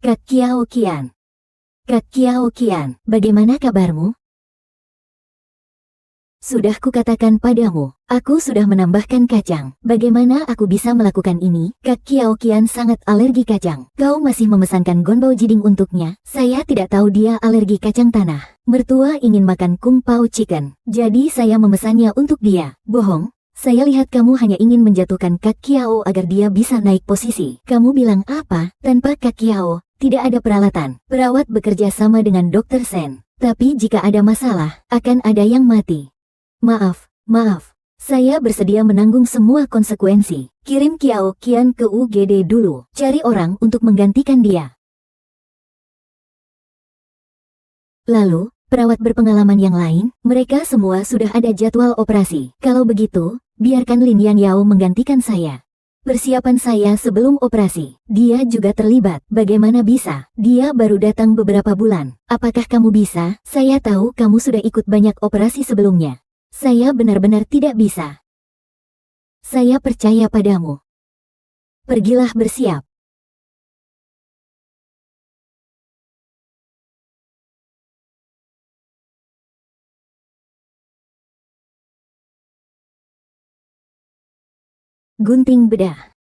A: Kak Kiaokian. Kak Kiaokian, bagaimana kabarmu? Sudah kukatakan padamu, aku sudah menambahkan kacang. Bagaimana aku bisa melakukan ini? Kak Kiaokian sangat alergi kacang. Kau masih memesankan Gonbao Jiding untuknya? Saya tidak tahu dia alergi kacang tanah. Mertua ingin makan Kung Pao Chicken, jadi saya memesannya untuk dia. Bohong. Saya lihat kamu hanya ingin menjatuhkan Kak Kiao agar dia bisa naik posisi. Kamu bilang apa? Tanpa Kak Kiao, tidak ada peralatan. Perawat bekerja sama dengan Dr. Sen. Tapi jika ada masalah, akan ada yang mati. Maaf. Saya bersedia menanggung semua konsekuensi. Kirim Kiao Kian ke UGD dulu. Cari orang untuk menggantikan dia. Lalu, perawat berpengalaman yang lain, mereka semua sudah ada jadwal operasi. Kalau begitu, biarkan Lin Yan Yao menggantikan saya. Persiapan saya sebelum operasi. Dia juga terlibat. Bagaimana bisa? Dia baru datang beberapa bulan. Apakah kamu bisa? Saya tahu kamu sudah ikut banyak operasi sebelumnya. Saya benar-benar tidak bisa. Saya percaya padamu. Pergilah bersiap. Gunting bedah.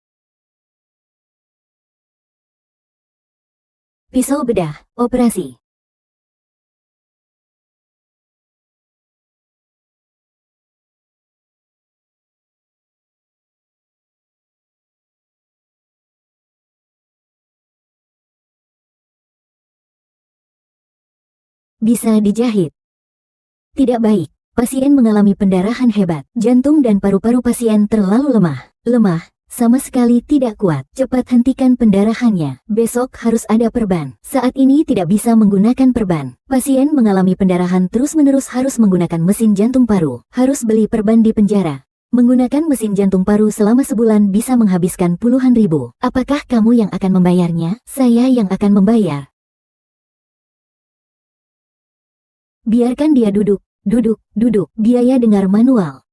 A: Pisau bedah, operasi. Bisa dijahit. Tidak baik. Pasien mengalami pendarahan hebat. Jantung dan paru-paru pasien terlalu lemah, sama sekali tidak kuat. Cepat hentikan pendarahannya. Besok harus ada perban. Saat ini tidak bisa menggunakan perban. Pasien mengalami pendarahan terus-menerus harus menggunakan mesin jantung paru. Harus beli perban di penjara. Menggunakan mesin jantung paru selama sebulan bisa menghabiskan puluhan ribu. Apakah kamu yang akan membayarnya? Saya yang akan membayar. Biarkan dia duduk. Biaya dengar manual.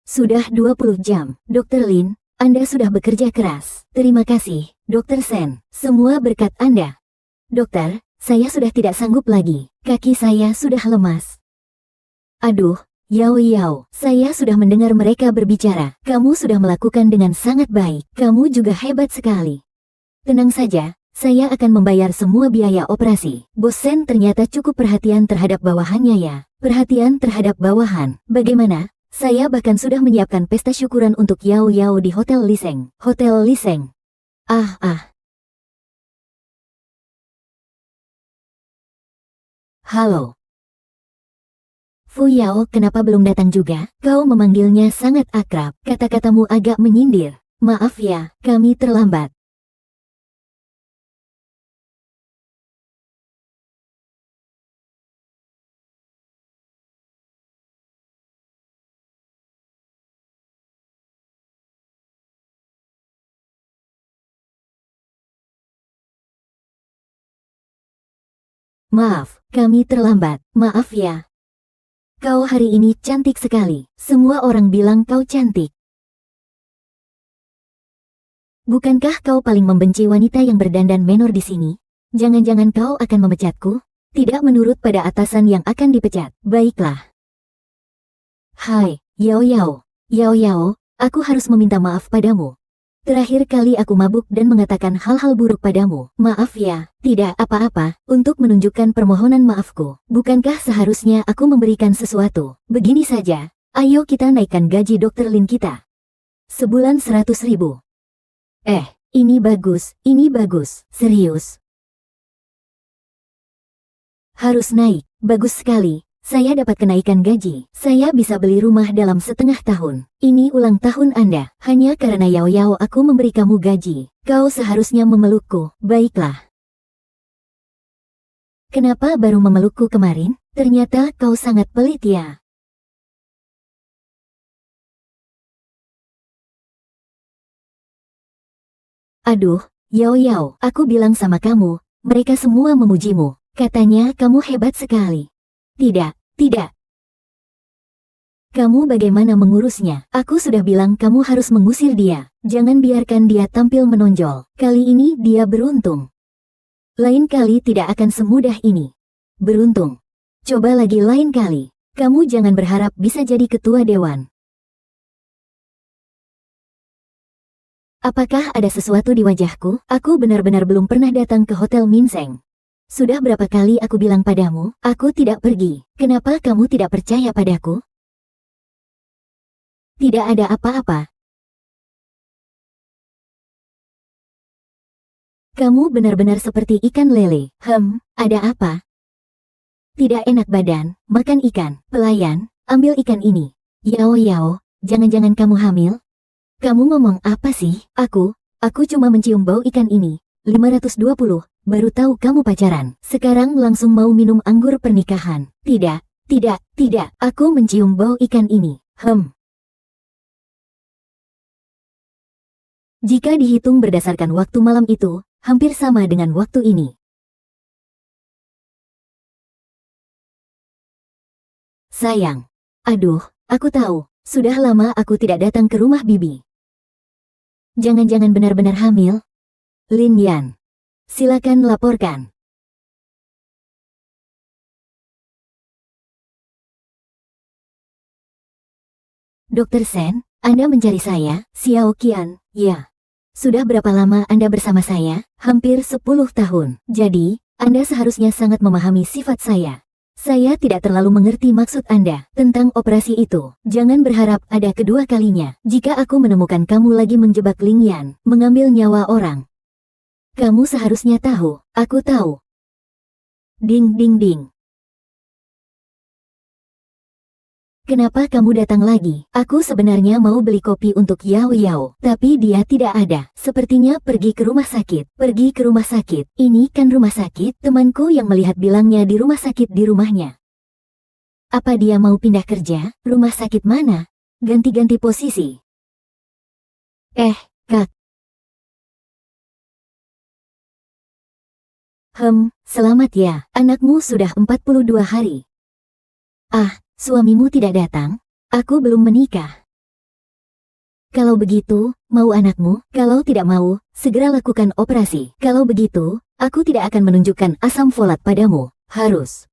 A: Sudah 20 jam. Dr. Lin, Anda sudah bekerja keras. Terima kasih, Dr. Sen. Semua berkat Anda. Dokter, saya sudah tidak sanggup lagi. Kaki saya sudah lemas. Aduh, Yao, saya sudah mendengar mereka berbicara. Kamu sudah melakukan dengan sangat baik. Kamu juga hebat sekali. Tenang saja. Saya akan membayar semua biaya operasi. Bos Sen ternyata cukup perhatian terhadap bawahannya ya. Perhatian terhadap bawahan. Bagaimana? Saya bahkan sudah menyiapkan pesta syukuran untuk Yao Yao di Hotel Liseng. Hotel Liseng. Halo. Fu Yao, kenapa belum datang juga? Kau memanggilnya sangat akrab. Kata-katamu agak menyindir. Maaf ya, kami terlambat. Maaf, kami terlambat. Maaf ya. Kau hari ini cantik sekali. Semua orang bilang kau cantik. Bukankah kau paling membenci wanita yang berdandan menor di sini? Jangan-jangan kau akan memecatku? Tidak menurut pada atasan yang akan dipecat. Baiklah. Hai, Yao Yao. Yao Yao, aku harus meminta maaf padamu. Terakhir kali aku mabuk dan mengatakan hal-hal buruk padamu. Maaf ya, tidak apa-apa. Untuk menunjukkan permohonan maafku, bukankah seharusnya aku memberikan sesuatu? Begini saja, ayo kita naikkan gaji Dokter Lin kita. Sebulan 100.000. Ini bagus, serius. Harus naik, bagus sekali. Saya dapat kenaikan gaji. Saya bisa beli rumah dalam setengah tahun. Ini ulang tahun Anda. Hanya karena Yao Yao aku memberi kamu gaji. Kau seharusnya memelukku. Baiklah. Kenapa baru memelukku kemarin? Ternyata kau sangat pelit ya. Aduh, Yao Yao, aku bilang sama kamu, mereka semua memujimu. Katanya kamu hebat sekali. Tidak. Kamu bagaimana mengurusnya? Aku sudah bilang kamu harus mengusir dia. Jangan biarkan dia tampil menonjol. Kali ini dia beruntung. Lain kali tidak akan semudah ini. Beruntung. Coba lagi lain kali. Kamu jangan berharap bisa jadi ketua dewan. Apakah ada sesuatu di wajahku? Aku benar-benar belum pernah datang ke Hotel Minseng. Sudah berapa kali aku bilang padamu, aku tidak pergi. Kenapa kamu tidak percaya padaku? Tidak ada apa-apa. Kamu benar-benar seperti ikan lele. Ada apa? Tidak enak badan, makan ikan. Pelayan, ambil ikan ini. Yao Yao, jangan-jangan kamu hamil? Kamu ngomong apa sih? Aku cuma mencium bau ikan ini. 520. Baru tahu kamu pacaran. Sekarang langsung mau minum anggur pernikahan. Tidak. Aku mencium bau ikan ini. Jika dihitung berdasarkan waktu malam itu, hampir sama dengan waktu ini. Sayang. Aduh, aku tahu. Sudah lama aku tidak datang ke rumah Bibi. Jangan-jangan benar-benar hamil? Lin Yan. Silakan laporkan. Dokter Sen, Anda mencari saya, Xiao Qian. Ya. Sudah berapa lama Anda bersama saya? Hampir 10 tahun. Jadi, Anda seharusnya sangat memahami sifat saya. Saya tidak terlalu mengerti maksud Anda tentang operasi itu. Jangan berharap ada kedua kalinya. Jika aku menemukan kamu lagi menjebak Ling Yan, mengambil nyawa orang. Kamu seharusnya tahu, aku tahu. Ding ding ding. Kenapa kamu datang lagi? Aku sebenarnya mau beli kopi untuk Yao Yao, tapi dia tidak ada. Sepertinya pergi ke rumah sakit. Pergi ke rumah sakit. Ini kan rumah sakit. Temanku yang melihat bilangnya di rumah sakit di rumahnya. Apa dia mau pindah kerja? Rumah sakit mana? Ganti-ganti posisi. Kak. Selamat ya, anakmu sudah 42 hari. Suamimu tidak datang? Aku belum menikah. Kalau begitu, mau anakmu? Kalau tidak mau, segera lakukan operasi. Kalau begitu, aku tidak akan menunjukkan asam folat padamu. Harus.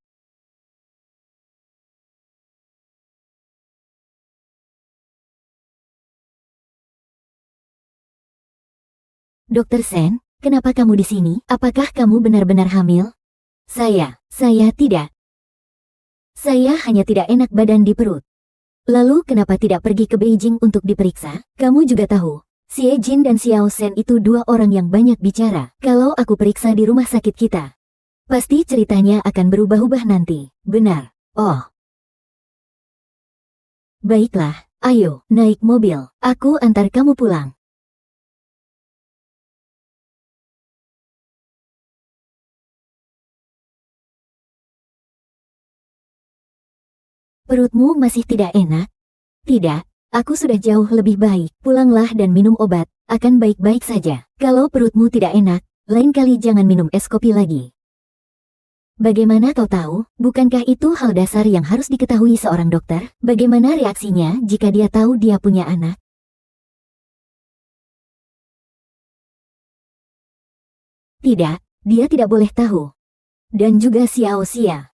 A: Dokter Sen, kenapa kamu di sini? Apakah kamu benar-benar hamil? Saya tidak. Saya hanya tidak enak badan di perut. Lalu kenapa tidak pergi ke Beijing untuk diperiksa? Kamu juga tahu, Xie Jin dan Xiao Shen itu dua orang yang banyak bicara. Kalau aku periksa di rumah sakit kita, pasti ceritanya akan berubah-ubah nanti. Benar. Oh. Baiklah, ayo, naik mobil. Aku antar kamu pulang. Perutmu masih tidak enak? Tidak, aku sudah jauh lebih baik. Pulanglah dan minum obat, akan baik-baik saja. Kalau perutmu tidak enak, lain kali jangan minum es kopi lagi. Bagaimana kau tahu? Bukankah itu hal dasar yang harus diketahui seorang dokter? Bagaimana reaksinya jika dia tahu dia punya anak? Tidak, dia tidak boleh tahu. Dan juga Xiao Xia.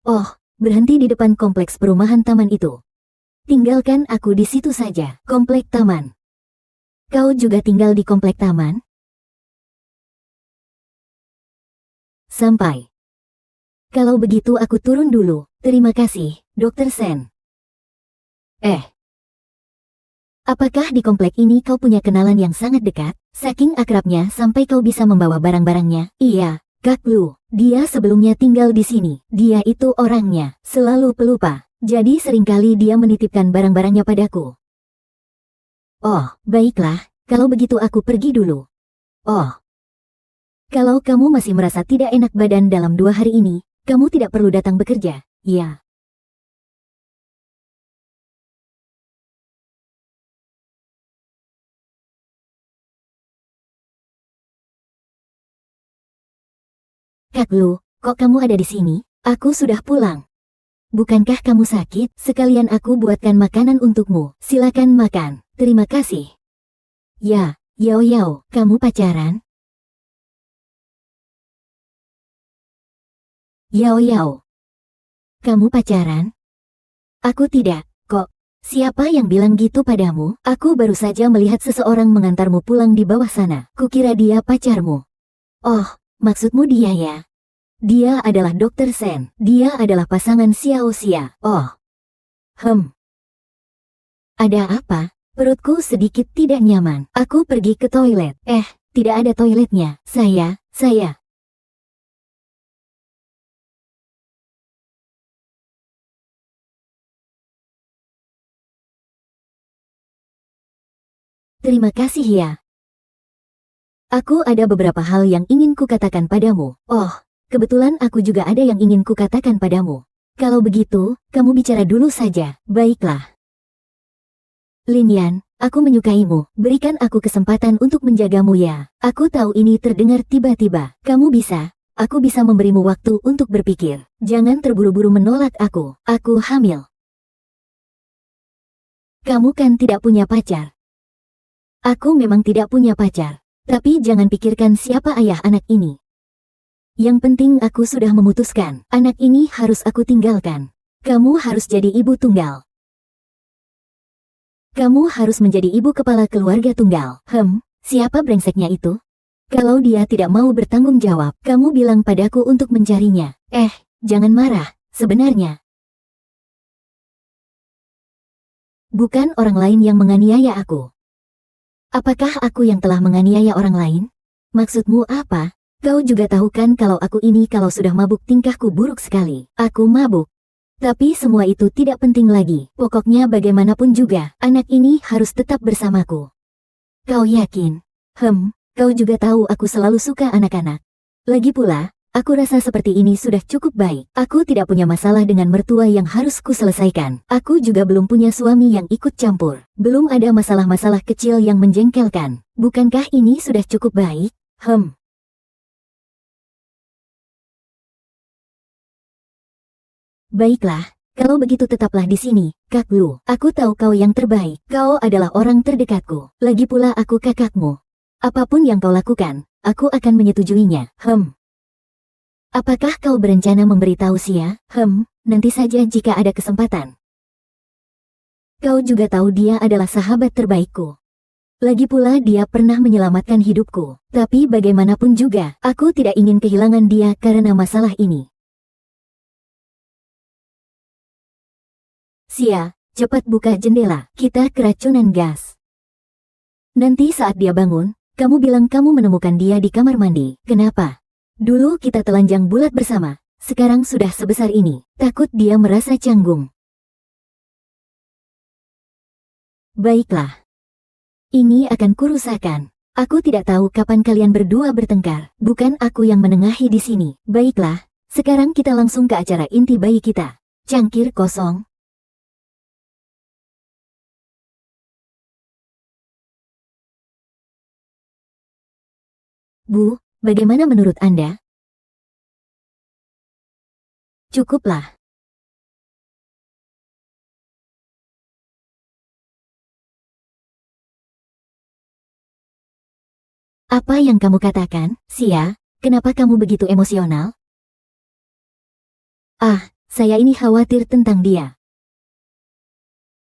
A: Oh, berhenti di depan kompleks perumahan taman itu. Tinggalkan aku di situ saja. Komplek taman. Kau juga tinggal di komplek taman? Sampai. Kalau begitu aku turun dulu. Terima kasih, Dr. Sen. Apakah di komplek ini kau punya kenalan yang sangat dekat? Saking akrabnya sampai kau bisa membawa barang-barangnya? Iya, Kak Lu. Dia sebelumnya tinggal di sini. Dia itu orangnya selalu pelupa. Jadi seringkali dia menitipkan barang-barangnya padaku. Oh, baiklah. Kalau begitu aku pergi dulu. Oh. Kalau kamu masih merasa tidak enak badan dalam 2 hari ini, kamu tidak perlu datang bekerja, ya. Kak Lu, kok kamu ada di sini? Aku sudah pulang. Bukankah kamu sakit? Sekalian aku buatkan makanan untukmu. Silakan makan. Terima kasih. Ya, Yao Yao, kamu pacaran? Yao Yao, kamu pacaran? Aku tidak, kok. Siapa yang bilang gitu padamu? Aku baru saja melihat seseorang mengantarmu pulang di bawah sana. Kukira dia pacarmu. Oh, maksudmu dia ya? Dia adalah Dr. Sen. Dia adalah pasangan Xiao Xia. Oh. Ada apa? Perutku sedikit tidak nyaman. Aku pergi ke toilet. Tidak ada toiletnya. Saya. Terima kasih ya. Aku ada beberapa hal yang ingin kukatakan padamu. Oh, kebetulan aku juga ada yang ingin kukatakan padamu. Kalau begitu, kamu bicara dulu saja. Baiklah. Lin Yan, aku menyukaimu. Berikan aku kesempatan untuk menjagamu ya. Aku tahu ini terdengar tiba-tiba. Aku bisa memberimu waktu untuk berpikir. Jangan terburu-buru menolak aku. Aku hamil. Kamu kan tidak punya pacar. Aku memang tidak punya pacar. Tapi jangan pikirkan siapa ayah anak ini. Yang penting aku sudah memutuskan. Anak ini harus aku tinggalkan. Kamu harus jadi ibu tunggal. Kamu harus menjadi ibu kepala keluarga tunggal. Siapa brengseknya itu? Kalau dia tidak mau bertanggung jawab, kamu bilang padaku untuk mencarinya. Jangan marah. Sebenarnya, bukan orang lain yang menganiaya aku. Apakah aku yang telah menganiaya orang lain? Maksudmu apa? Kau juga tahu kan kalau aku ini kalau sudah mabuk tingkahku buruk sekali. Aku mabuk. Tapi semua itu tidak penting lagi. Pokoknya bagaimanapun juga, anak ini harus tetap bersamaku. Kau yakin? Kau juga tahu aku selalu suka anak-anak. Lagi pula, aku rasa seperti ini sudah cukup baik. Aku tidak punya masalah dengan mertua yang harus kuselesaikan. Aku juga belum punya suami yang ikut campur. Belum ada masalah-masalah kecil yang menjengkelkan. Bukankah ini sudah cukup baik? Baiklah, kalau begitu tetaplah di sini, Kak Lu. Aku tahu kau yang terbaik. Kau adalah orang terdekatku. Lagi pula aku kakakmu. Apapun yang kau lakukan, aku akan menyetujuinya. Apakah kau berencana memberitahu Xia? Nanti saja jika ada kesempatan. Kau juga tahu dia adalah sahabat terbaikku. Lagi pula dia pernah menyelamatkan hidupku. Tapi bagaimanapun juga, aku tidak ingin kehilangan dia karena masalah ini. Xia, cepat buka jendela, kita keracunan gas. Nanti saat dia bangun, kamu bilang kamu menemukan dia di kamar mandi. Kenapa? Dulu kita telanjang bulat bersama, sekarang sudah sebesar ini. Takut dia merasa canggung. Baiklah. Ini akan kurusakan. Aku tidak tahu kapan kalian berdua bertengkar. Bukan aku yang menengahi di sini. Baiklah, sekarang kita langsung ke acara inti bayi kita. Cangkir kosong. Bu, bagaimana menurut Anda? Cukuplah. Apa yang kamu katakan, Sia? Kenapa kamu begitu emosional? Saya ini khawatir tentang dia.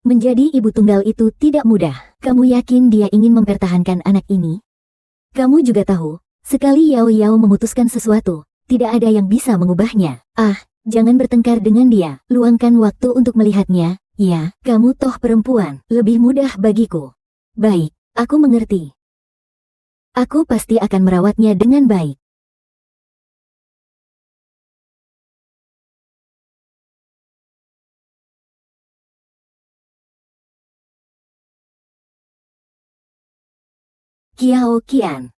A: Menjadi ibu tunggal itu tidak mudah. Kamu yakin dia ingin mempertahankan anak ini? Kamu juga tahu, sekali Yao Yao memutuskan sesuatu, tidak ada yang bisa mengubahnya. Jangan bertengkar dengan dia. Luangkan waktu untuk melihatnya. Ya, kamu toh perempuan, lebih mudah bagiku. Baik, aku mengerti. Aku pasti akan merawatnya dengan baik. Kiao Qian.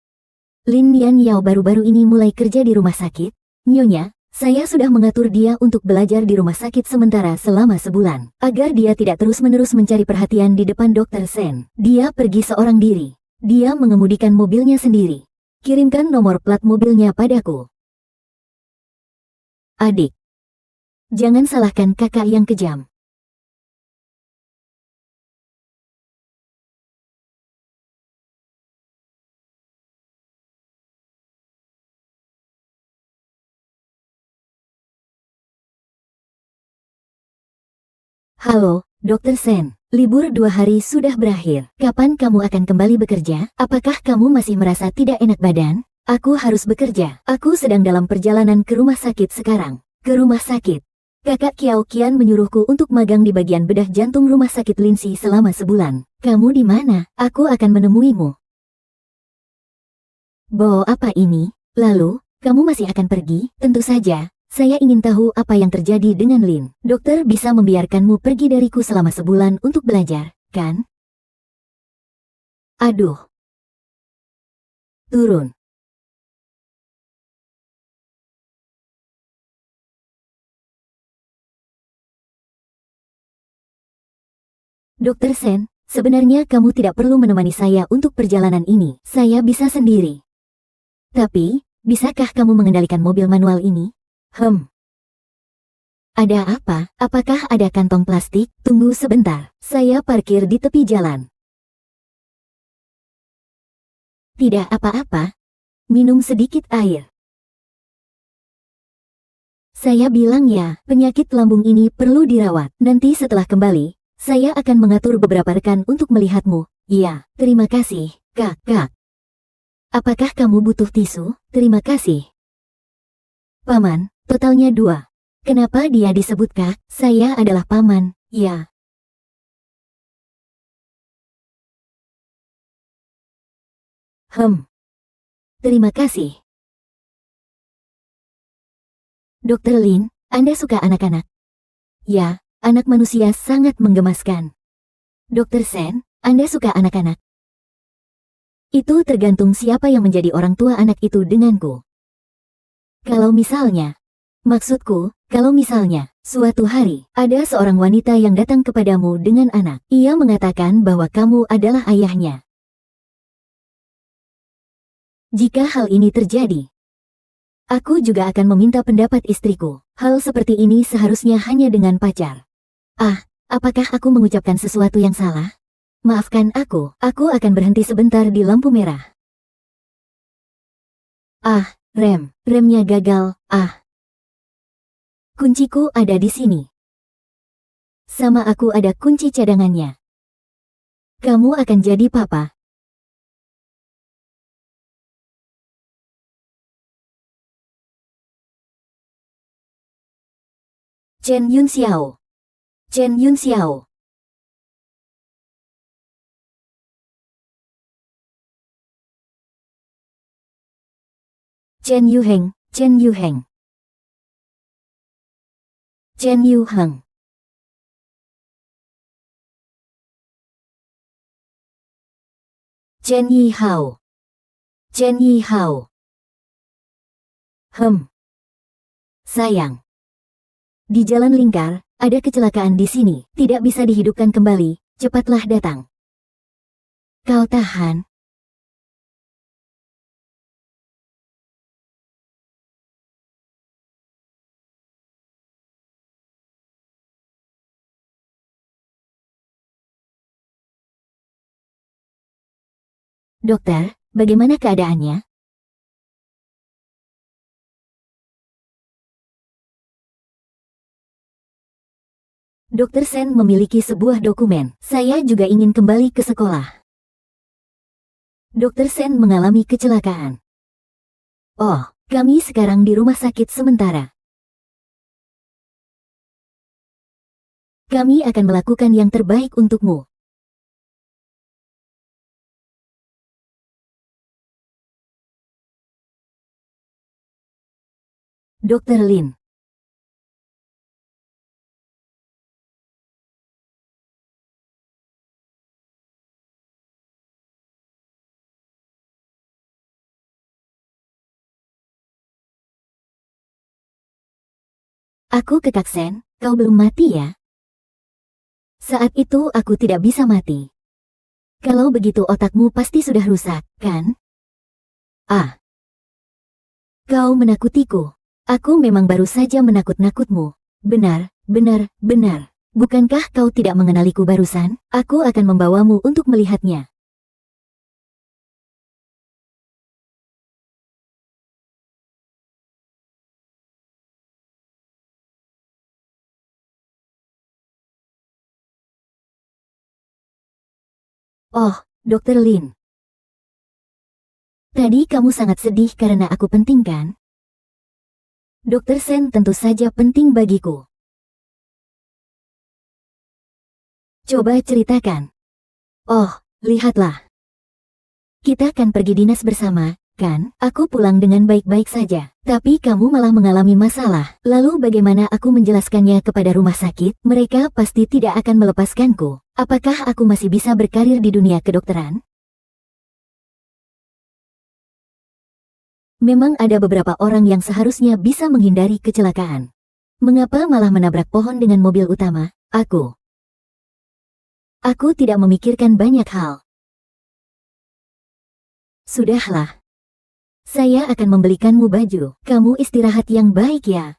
A: Lin Yan Yao baru-baru ini mulai kerja di rumah sakit. Nyonya, saya sudah mengatur dia untuk belajar di rumah sakit sementara selama sebulan. Agar dia tidak terus-menerus mencari perhatian di depan Dr. Sen. Dia pergi seorang diri. Dia mengemudikan mobilnya sendiri. Kirimkan nomor plat mobilnya padaku. Adik. Jangan salahkan kakak yang kejam. Halo, Dr. Sen. Libur 2 hari sudah berakhir. Kapan kamu akan kembali bekerja? Apakah kamu masih merasa tidak enak badan? Aku harus bekerja. Aku sedang dalam perjalanan ke rumah sakit sekarang. Ke rumah sakit. Kakak Kiao Qian menyuruhku untuk magang di bagian bedah jantung rumah sakit Linsi selama sebulan. Kamu di mana? Aku akan menemuimu. Bo, apa ini? Lalu, kamu masih akan pergi? Tentu saja. Saya ingin tahu apa yang terjadi dengan Lin. Dokter bisa membiarkanmu pergi dariku selama sebulan untuk belajar, kan? Aduh. Turun. Dokter Sen, sebenarnya kamu tidak perlu menemani saya untuk perjalanan ini. Saya bisa sendiri. Tapi, bisakah kamu mengendalikan mobil manual ini? Ada apa? Apakah ada kantong plastik? Tunggu sebentar. Saya parkir di tepi jalan. Tidak apa-apa. Minum sedikit air. Saya bilang ya, penyakit lambung ini perlu dirawat. Nanti setelah kembali, saya akan mengatur beberapa rekan untuk melihatmu. Iya, terima kasih, Kak. Apakah kamu butuh tisu? Terima kasih. Paman, totalnya 2. Kenapa dia disebut Kak? Saya adalah paman, ya. Terima kasih. Dokter Lin, Anda suka anak-anak? Ya, anak manusia sangat menggemaskan. Dokter Sen, Anda suka anak-anak? Itu tergantung siapa yang menjadi orang tua anak itu denganku. Maksudku, kalau misalnya, suatu hari, ada seorang wanita yang datang kepadamu dengan anak. Ia mengatakan bahwa kamu adalah ayahnya. Jika hal ini terjadi, aku juga akan meminta pendapat istriku. Hal seperti ini seharusnya hanya dengan pacar. Apakah aku mengucapkan sesuatu yang salah? Maafkan aku akan berhenti sebentar di lampu merah. Remnya gagal. Kunciku ada di sini. Sama aku ada kunci cadangannya. Kamu akan jadi papa. Chen Yunxiao. Chen Yuheng, Chen Yuheng. Chen Yuheng. Chen Yihao. Chen Yihao. Sayang. Di jalan lingkar, ada kecelakaan di sini, tidak bisa dihidupkan kembali, cepatlah datang. Kau tahan. Dokter, bagaimana keadaannya? Dokter Sen memiliki sebuah dokumen. Saya juga ingin kembali ke sekolah. Dokter Sen mengalami kecelakaan. Oh, kami sekarang di rumah sakit sementara. Kami akan melakukan yang terbaik untukmu. Dokter Lin. Aku ke Kak Sen, kau belum mati ya? Saat itu aku tidak bisa mati. Kalau begitu otakmu pasti sudah rusak, kan? Ah. Kau menakutiku. Aku memang baru saja menakut-nakutmu. Benar, benar, benar. Bukankah kau tidak mengenaliku barusan? Aku akan membawamu untuk melihatnya. Oh, Dokter Lin. Tadi kamu sangat sedih karena aku penting kan? Dokter Sen tentu saja penting bagiku. Coba ceritakan. Oh, lihatlah. Kita kan pergi dinas bersama, kan? Aku pulang dengan baik-baik saja. Tapi kamu malah mengalami masalah. Lalu bagaimana aku menjelaskannya kepada rumah sakit? Mereka pasti tidak akan melepaskanku. Apakah aku masih bisa berkarir di dunia kedokteran? Memang ada beberapa orang yang seharusnya bisa menghindari kecelakaan. Mengapa malah menabrak pohon dengan mobil utama? Aku tidak memikirkan banyak hal. Sudahlah. Saya akan membelikanmu baju. Kamu istirahat yang baik ya.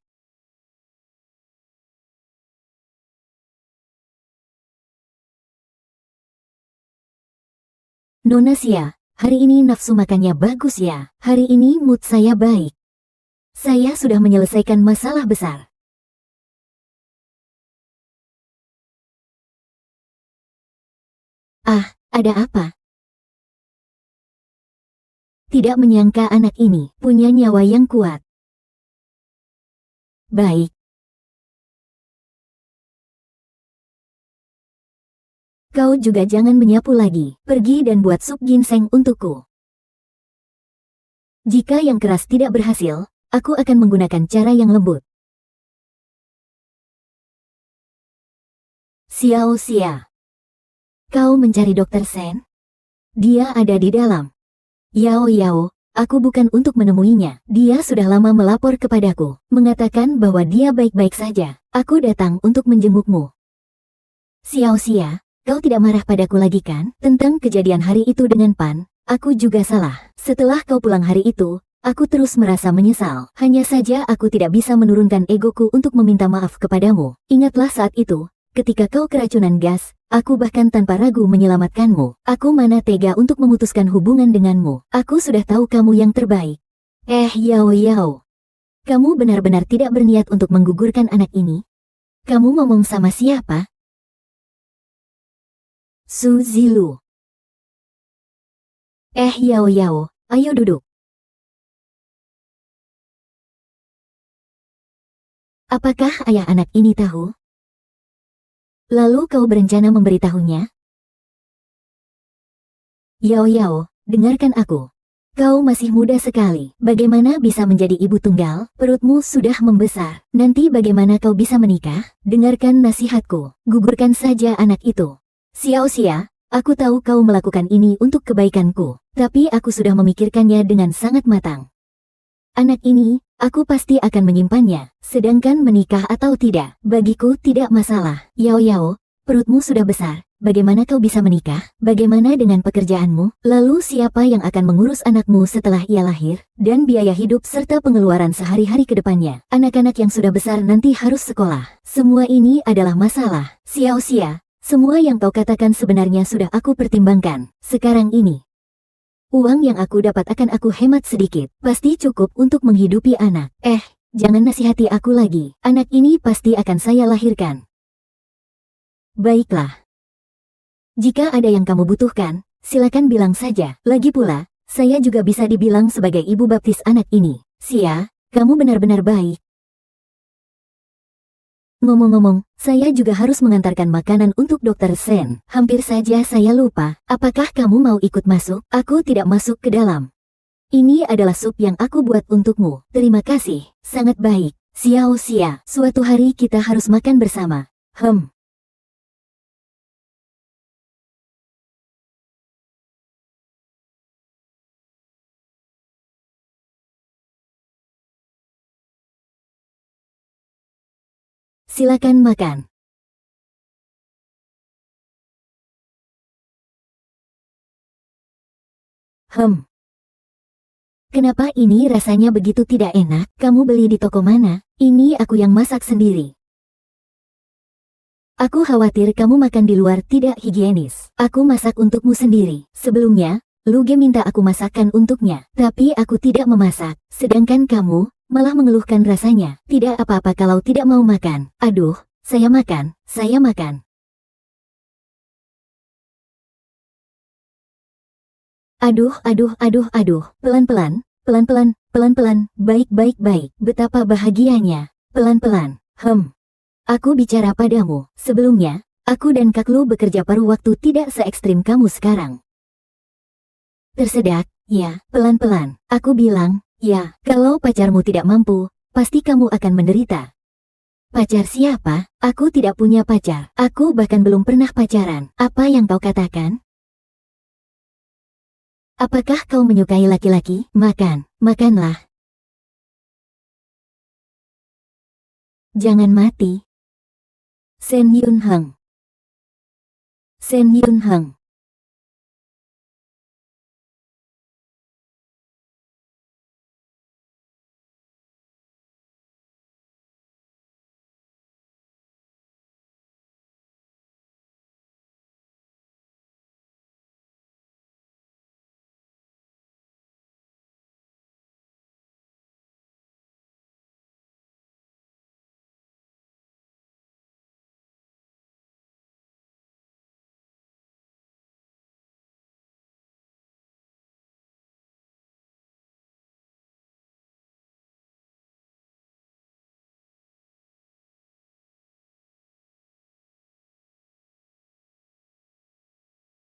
A: Nona Xia, hari ini nafsu makannya bagus ya. Hari ini mood saya baik. Saya sudah menyelesaikan masalah besar. Ah, ada apa? Tidak menyangka anak ini punya nyawa yang kuat. Baik. Kau juga jangan menyapu lagi. Pergi dan buat sup ginseng untukku. Jika yang keras tidak berhasil, aku akan menggunakan cara yang lembut. Xiao Xia. Kau mencari Dokter Sen? Dia ada di dalam. Yao Yao, aku bukan untuk menemuinya. Dia sudah lama melapor kepadaku, mengatakan bahwa dia baik-baik saja. Aku datang untuk menjengukmu. Xiao Xia, kau tidak marah padaku lagi kan? Tentang kejadian hari itu dengan Pan, aku juga salah. Setelah kau pulang hari itu, aku terus merasa menyesal. Hanya saja aku tidak bisa menurunkan egoku untuk meminta maaf kepadamu. Ingatlah saat itu, ketika kau keracunan gas, aku bahkan tanpa ragu menyelamatkanmu. Aku mana tega untuk memutuskan hubungan denganmu. Aku sudah tahu kamu yang terbaik. Yao Yao. Kamu benar-benar tidak berniat untuk menggugurkan anak ini? Kamu ngomong sama siapa? Su Zilu. Yao Yao, ayo duduk. Apakah ayah anak ini tahu? Lalu kau berencana memberitahunya? Yao Yao, dengarkan aku. Kau masih muda sekali. Bagaimana bisa menjadi ibu tunggal? Perutmu sudah membesar. Nanti bagaimana kau bisa menikah? Dengarkan nasihatku. Gugurkan saja anak itu. Xiao Xia, aku tahu kau melakukan ini untuk kebaikanku. Tapi aku sudah memikirkannya dengan sangat matang. Anak ini, aku pasti akan menyimpannya. Sedangkan menikah atau tidak, bagiku tidak masalah. Yao Yao, perutmu sudah besar. Bagaimana kau bisa menikah? Bagaimana dengan pekerjaanmu? Lalu siapa yang akan mengurus anakmu setelah ia lahir? Dan biaya hidup serta pengeluaran sehari-hari ke depannya. Anak-anak yang sudah besar nanti harus sekolah. Semua ini adalah masalah. Xiao Xia, semua yang kau katakan sebenarnya sudah aku pertimbangkan. Sekarang ini, uang yang aku dapat akan aku hemat sedikit. Pasti cukup untuk menghidupi anak. Jangan nasihati aku lagi. Anak ini pasti akan saya lahirkan. Baiklah. Jika ada yang kamu butuhkan, silakan bilang saja. Lagi pula, saya juga bisa dibilang sebagai ibu baptis anak ini. Xia, kamu benar-benar baik. Ngomong-ngomong, saya juga harus mengantarkan makanan untuk Dr. Sen. Hampir saja saya lupa. Apakah kamu mau ikut masuk? Aku tidak masuk ke dalam. Ini adalah sup yang aku buat untukmu. Terima kasih, sangat baik. Xiao Xia, suatu hari kita harus makan bersama. Silakan makan. Kenapa ini rasanya begitu tidak enak? Kamu beli di toko mana? Ini aku yang masak sendiri. Aku khawatir kamu makan di luar tidak higienis. Aku masak untukmu sendiri. Sebelumnya, Luge minta aku masakkan untuknya. Tapi aku tidak memasak. Sedangkan kamu malah mengeluhkan rasanya. Tidak apa-apa kalau tidak mau makan. Aduh, saya makan, saya makan. Aduh. Pelan-pelan, pelan-pelan. Baik. Betapa bahagianya. Pelan-pelan. Aku bicara padamu. Sebelumnya, aku dan Kak Lu bekerja paruh waktu tidak se-ekstrim kamu sekarang. Tersedak, ya, pelan-pelan. Aku bilang, ya, kalau pacarmu tidak mampu, pasti kamu akan menderita. Pacar siapa? Aku tidak punya pacar. Aku bahkan belum pernah pacaran. Apa yang kau katakan? Apakah kau menyukai laki-laki? Makanlah. Jangan mati. Sen Yun Heng.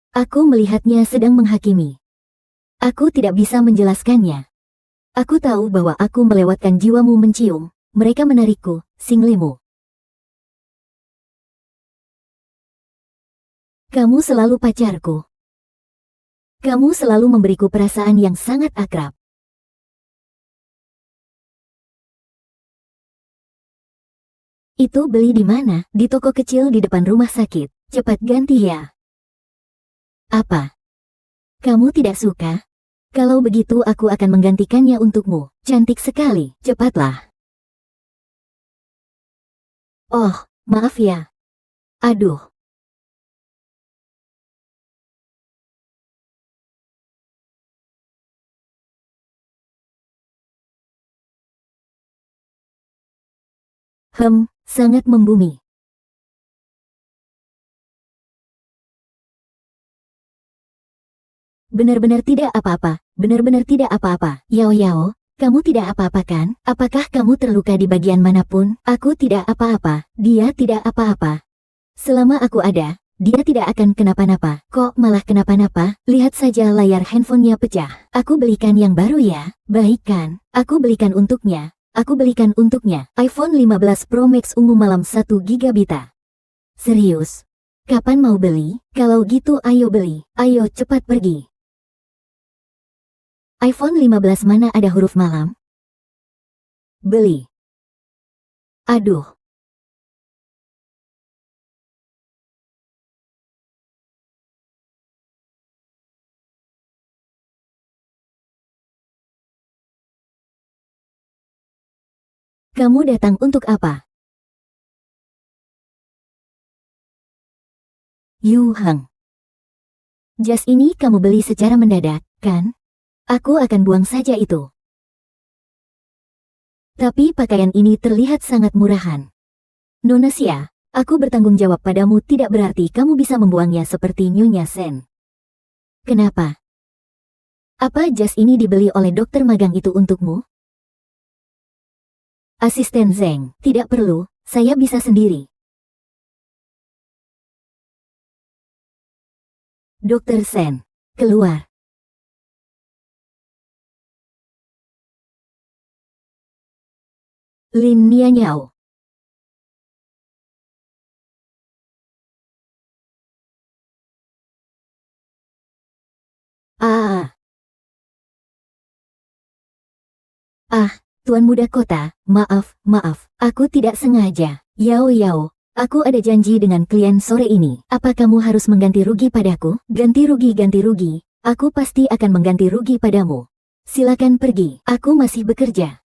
A: Aku melihatnya sedang menghakimi. Aku tidak bisa menjelaskannya. Aku tahu bahwa aku melewatkan jiwamu mencium. Mereka menarikku, Singlimu. Kamu selalu pacarku. Kamu selalu memberiku perasaan yang sangat akrab. Itu beli di mana? Di toko kecil di depan rumah sakit. Cepat ganti ya. Apa? Kamu tidak suka? Kalau begitu aku akan menggantikannya untukmu. Cantik sekali. Cepatlah. Oh, maaf ya. Aduh. Sangat membumi. Benar-benar tidak apa-apa. Yao, kamu tidak apa-apa kan? Apakah kamu terluka di bagian manapun? Aku tidak apa-apa. Dia tidak apa-apa. Selama aku ada, dia tidak akan kenapa-napa. Kok malah kenapa-napa? Lihat saja layar handphonenya pecah. Aku belikan yang baru ya. Baik kan? Aku belikan untuknya. Aku belikan untuknya. iPhone 15 Pro Max ungu malam 1 GB. Serius? Kapan mau beli? Kalau gitu ayo beli. Ayo cepat pergi. iPhone 15 mana ada huruf malam? Beli. Aduh. Kamu datang untuk apa? Yu Hang. Jas ini kamu beli secara mendadak, kan? Aku akan buang saja itu. Tapi pakaian ini terlihat sangat murahan. Nona Xia, aku bertanggung jawab padamu tidak berarti kamu bisa membuangnya seperti Nyonya Sen. Kenapa? Apa jas ini dibeli oleh dokter magang itu untukmu? Asisten Zeng, tidak perlu, saya bisa sendiri. Dokter Sen, keluar. Lin Nianyao. Ah. Tuan muda kota, maaf, aku tidak sengaja. Yao Yao, aku ada janji dengan klien sore ini. Apa kamu harus mengganti rugi padaku? Ganti rugi. Aku pasti akan mengganti rugi padamu. Silakan pergi, aku masih bekerja.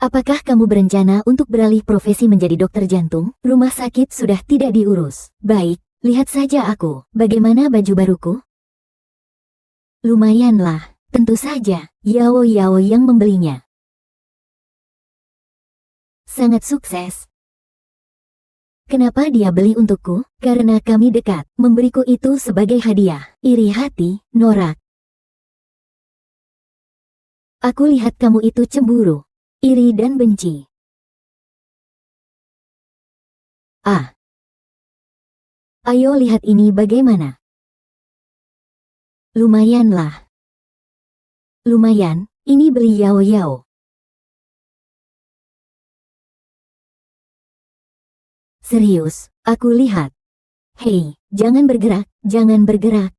A: Apakah kamu berencana untuk beralih profesi menjadi dokter jantung? Rumah sakit sudah tidak diurus. Baik, lihat saja aku. Bagaimana baju baruku? Lumayanlah, tentu saja. Yao Yao yang membelinya. Sangat sukses. Kenapa dia beli untukku? Karena kami dekat. Memberiku itu sebagai hadiah. Iri hati, norak. Aku lihat kamu itu cemburu, iri dan benci. Ayo lihat ini bagaimana. Lumayanlah. Lumayan, ini beli Yao Yao. Serius, aku lihat. Hei, jangan bergerak, jangan bergerak.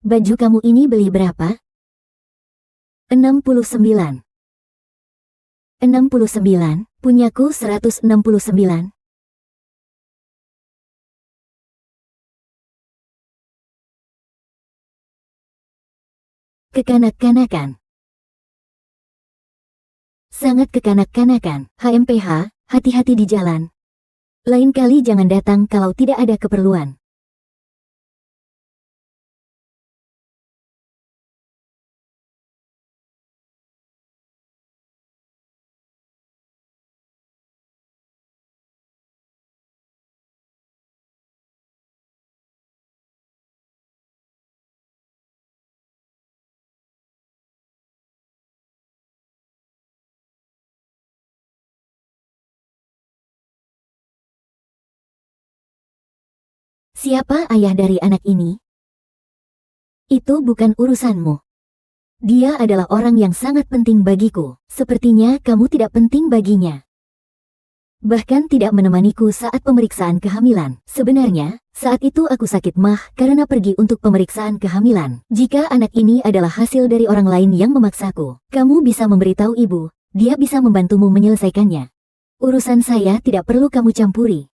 A: Baju kamu ini beli berapa? 69. 69, punyaku 169. Kekanak-kanakan. Sangat kekanak-kanakan. HMPH, hati-hati di jalan. Lain kali jangan datang kalau tidak ada keperluan. Siapa ayah dari anak ini? Itu bukan urusanmu. Dia adalah orang yang sangat penting bagiku. Sepertinya kamu tidak penting baginya. Bahkan tidak menemaniku saat pemeriksaan kehamilan. Sebenarnya, saat itu aku sakit mah karena pergi untuk pemeriksaan kehamilan. Jika anak ini adalah hasil dari orang lain yang memaksaku, kamu bisa memberitahu ibu, dia bisa membantumu menyelesaikannya. Urusan saya tidak perlu kamu campuri.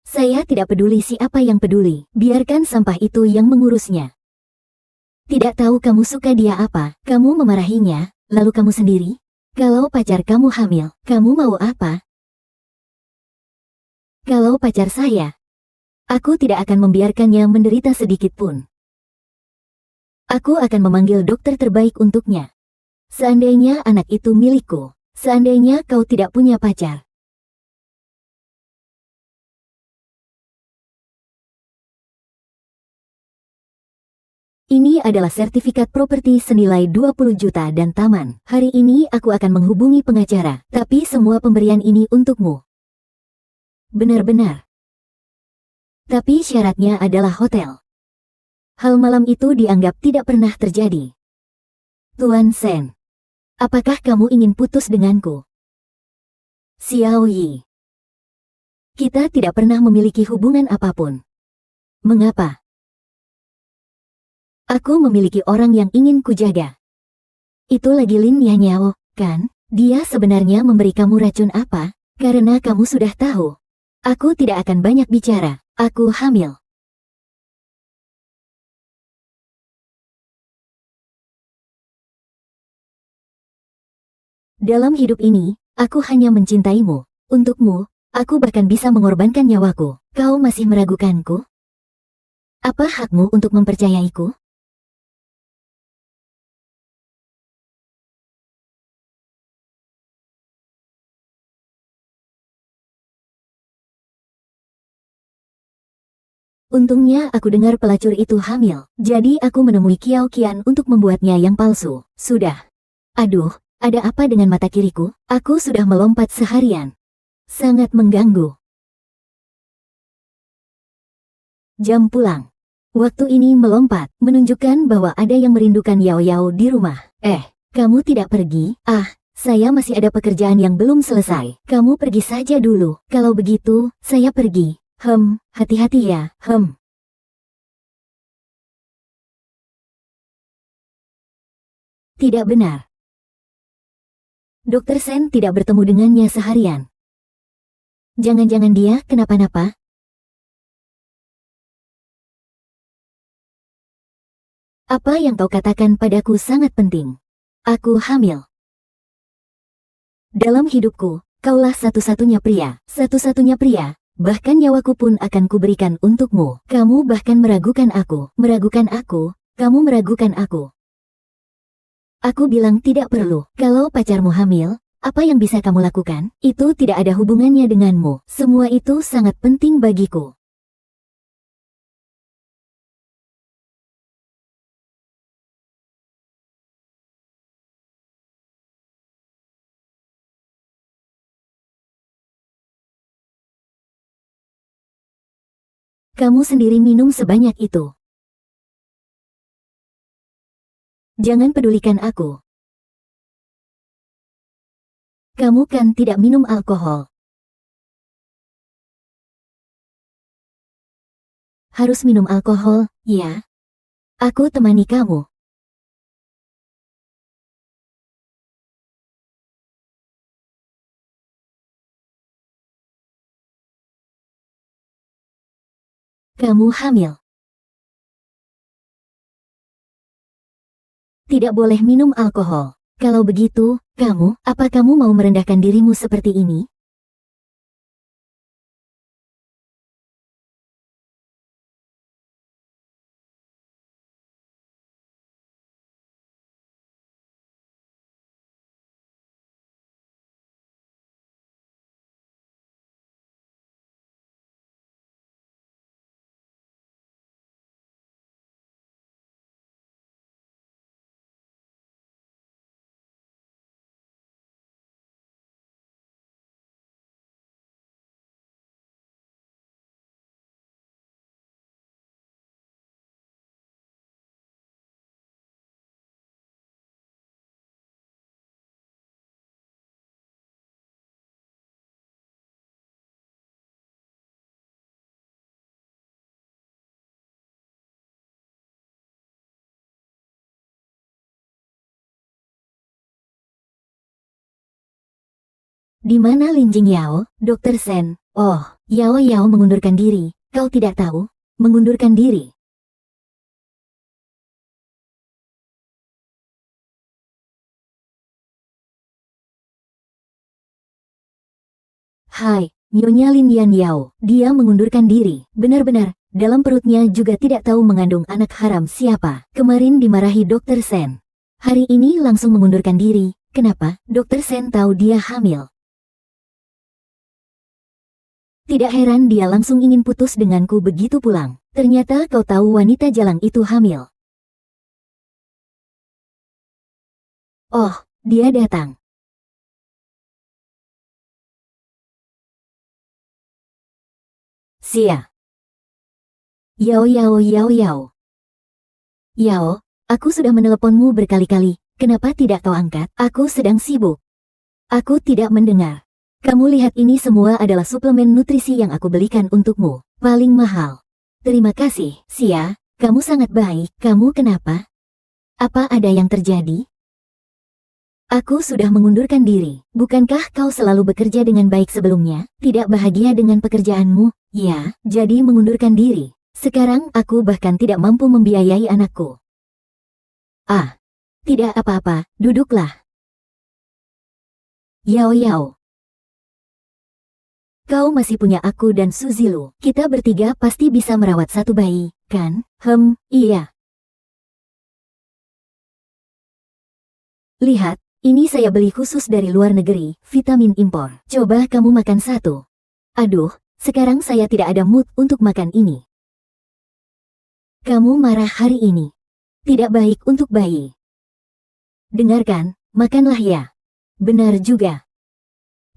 A: Saya tidak peduli siapa yang peduli, biarkan sampah itu yang mengurusnya. Tidak tahu kamu suka dia apa, kamu memarahinya, lalu kamu sendiri? Kalau pacar kamu hamil, kamu mau apa? Kalau pacar saya, aku tidak akan membiarkannya menderita sedikit pun. Aku akan memanggil dokter terbaik untuknya. Seandainya anak itu milikku, seandainya kau tidak punya pacar, Ini adalah sertifikat properti senilai 20 juta dan taman. Hari ini aku akan menghubungi pengacara, tapi semua pemberian ini untukmu. Benar-benar. Tapi syaratnya adalah hotel. Hal malam itu dianggap tidak pernah terjadi. Tuan Sen, apakah kamu ingin putus denganku? Xiao Yi. Kita tidak pernah memiliki hubungan apapun. Mengapa? Aku memiliki orang yang ingin kujaga. Itu lagi Lin Yanyao, kan? Dia sebenarnya memberi kamu racun apa? Karena kamu sudah tahu. Aku tidak akan banyak bicara. Aku hamil. Dalam hidup ini, aku hanya mencintaimu. Untukmu, aku bahkan bisa mengorbankan nyawaku. Kau masih meragukanku? Apa hakmu untuk mempercayaiku? Untungnya aku dengar pelacur itu hamil. Jadi aku menemui Kiao Qian untuk membuatnya yang palsu. Sudah. Aduh, ada apa dengan mata kiriku? Aku sudah melompat seharian. Sangat mengganggu. Jam pulang. Waktu ini melompat, menunjukkan bahwa ada yang merindukan Yao Yao di rumah. Kamu tidak pergi? Saya masih ada pekerjaan yang belum selesai. Kamu pergi saja dulu. Kalau begitu, saya pergi. Hati-hati ya. Tidak benar. Dokter Sen tidak bertemu dengannya seharian. Jangan-jangan dia kenapa-napa? Apa yang kau katakan padaku sangat penting. Aku hamil. Dalam hidupku, kaulah satu-satunya pria. Satu-satunya pria. Bahkan nyawaku pun akan kuberikan untukmu. Kamu bahkan meragukan aku. Meragukan aku. Kamu meragukan aku. Aku bilang tidak perlu. Kalau pacarmu hamil, apa yang bisa kamu lakukan? Itu tidak ada hubungannya denganmu. Semua itu sangat penting bagiku. Kamu sendiri minum sebanyak itu. Jangan pedulikan aku. Kamu kan tidak minum alkohol. Harus minum alkohol, ya? Aku temani kamu. Kamu hamil. Tidak boleh minum alkohol. Kalau begitu, apa kamu mau merendahkan dirimu seperti ini? Di mana Lin Jingyao, Dokter Sen? Oh, Yao Yao mengundurkan diri. Kau tidak tahu? Mengundurkan diri. Hai, Nyonya Lin Yan Yao. Dia mengundurkan diri. Benar-benar, dalam perutnya juga tidak tahu mengandung anak haram siapa. Kemarin dimarahi Dokter Sen. Hari ini langsung mengundurkan diri. Kenapa? Dokter Sen tahu dia hamil. Tidak heran dia langsung ingin putus denganku begitu pulang. Ternyata kau tahu wanita jalang itu hamil. Oh, dia datang. Sia. Yao Yao Yao Yao. Yao, aku sudah meneleponmu berkali-kali, kenapa tidak kau angkat? Aku sedang sibuk. Aku tidak mendengar. Kamu lihat ini semua adalah suplemen nutrisi yang aku belikan untukmu. Paling mahal. Terima kasih, Sia. Kamu sangat baik. Kamu kenapa? Apa ada yang terjadi? Aku sudah mengundurkan diri. Bukankah kau selalu bekerja dengan baik sebelumnya? Tidak bahagia dengan pekerjaanmu? Ya, jadi mengundurkan diri. Sekarang aku bahkan tidak mampu membiayai anakku. Ah, tidak apa-apa. Duduklah. Yao Yao. Kau masih punya aku dan Suzilu. Kita bertiga pasti bisa merawat satu bayi, kan? Iya. Lihat, ini saya beli khusus dari luar negeri, vitamin impor. Coba kamu makan satu. Aduh, sekarang saya tidak ada mood untuk makan ini. Kamu marah hari ini. Tidak baik untuk bayi. Dengarkan, makanlah ya. Benar juga.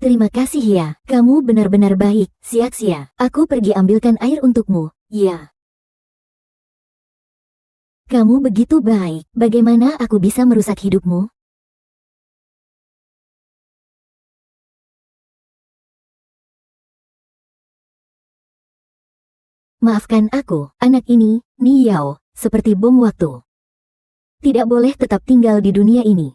A: Terima kasih ya, kamu benar-benar baik, Sia. Aku pergi ambilkan air untukmu, ya. Kamu begitu baik, bagaimana aku bisa merusak hidupmu? Maafkan aku, anak ini, Ni Yao, seperti bom waktu. Tidak boleh tetap tinggal di dunia ini.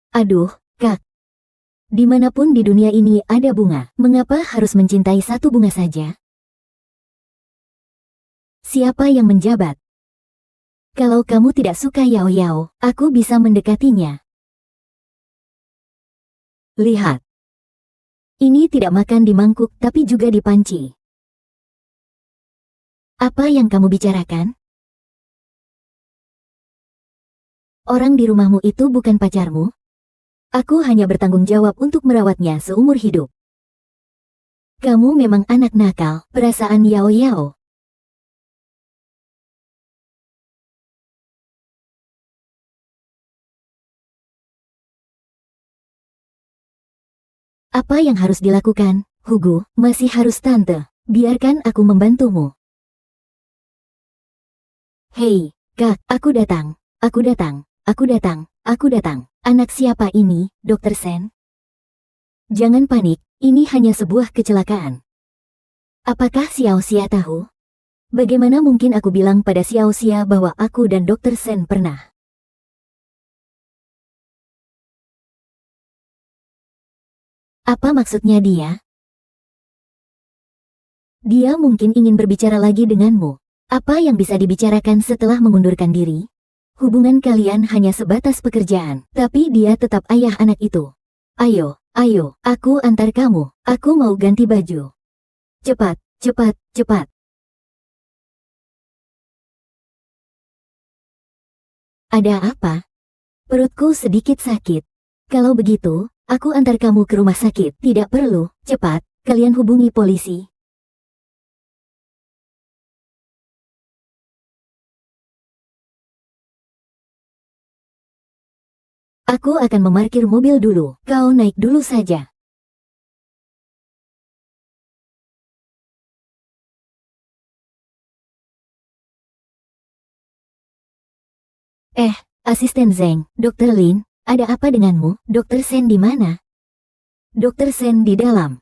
A: Aduh, Kak. Dimanapun di dunia ini ada bunga, mengapa harus mencintai satu bunga saja? Siapa yang menjabat? Kalau kamu tidak suka Yao Yao, aku bisa mendekatinya. Lihat. Ini tidak makan di mangkuk tapi juga di panci. Apa yang kamu bicarakan? Orang di rumahmu itu bukan pacarmu? Aku hanya bertanggung jawab untuk merawatnya seumur hidup. Kamu memang anak nakal, perasaan Yao Yao. Apa yang harus dilakukan, Hugo? Masih harus tante. Biarkan aku membantumu. Hei, Kak, aku datang. Aku datang. Aku datang. Aku datang. Anak siapa ini, Dokter Sen? Jangan panik, ini hanya sebuah kecelakaan. Apakah Xiao Xia tahu? Bagaimana mungkin aku bilang pada Xiao Xia bahwa aku dan Dokter Sen pernah? Apa maksudnya dia? Dia mungkin ingin berbicara lagi denganmu. Apa yang bisa dibicarakan setelah mengundurkan diri? Hubungan kalian hanya sebatas pekerjaan, tapi dia tetap ayah anak itu. Ayo, aku antar kamu. Aku mau ganti baju. Cepat, cepat, cepat. Ada apa? Perutku sedikit sakit. Kalau begitu, aku antar kamu ke rumah sakit. Tidak perlu, cepat, kalian hubungi polisi. Aku akan memarkir mobil dulu. Kau naik dulu saja. Asisten Zeng, Dokter Lin, ada apa denganmu? Dokter Sen di mana? Dokter Sen di dalam.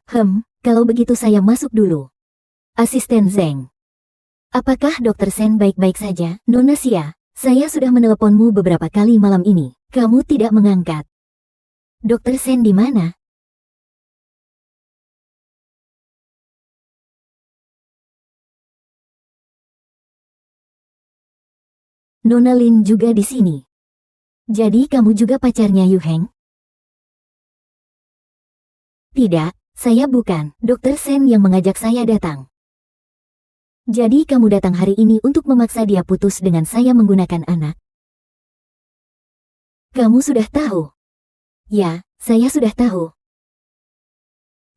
A: Kalau begitu saya masuk dulu. Asisten Zeng. Apakah Dokter Sen baik-baik saja? Nona Xia, saya sudah meneleponmu beberapa kali malam ini. Kamu tidak mengangkat. Dokter Sen di mana? Nona Lin juga di sini. Jadi kamu juga pacarnya Yu Heng? Tidak, saya bukan. Dokter Sen yang mengajak saya datang. Jadi kamu datang hari ini untuk memaksa dia putus dengan saya menggunakan anak? Kamu sudah tahu? Ya, saya sudah tahu.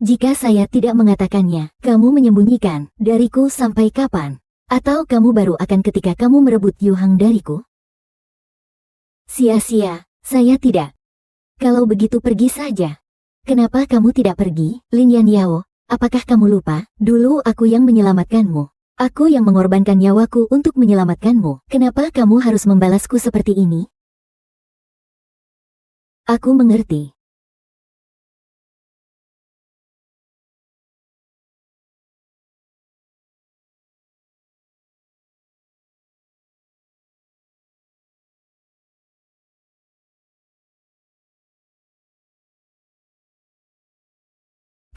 A: Jika saya tidak mengatakannya, kamu menyembunyikan dariku sampai kapan? Atau kamu baru akan ketika kamu merebut Yu Hang dariku? Sia-sia, saya tidak. Kalau begitu pergi saja. Kenapa kamu tidak pergi, Lin Yan Yao? Apakah kamu lupa? Dulu aku yang menyelamatkanmu. Aku yang mengorbankan nyawaku untuk menyelamatkanmu. Kenapa kamu harus membalasku seperti ini? Aku mengerti.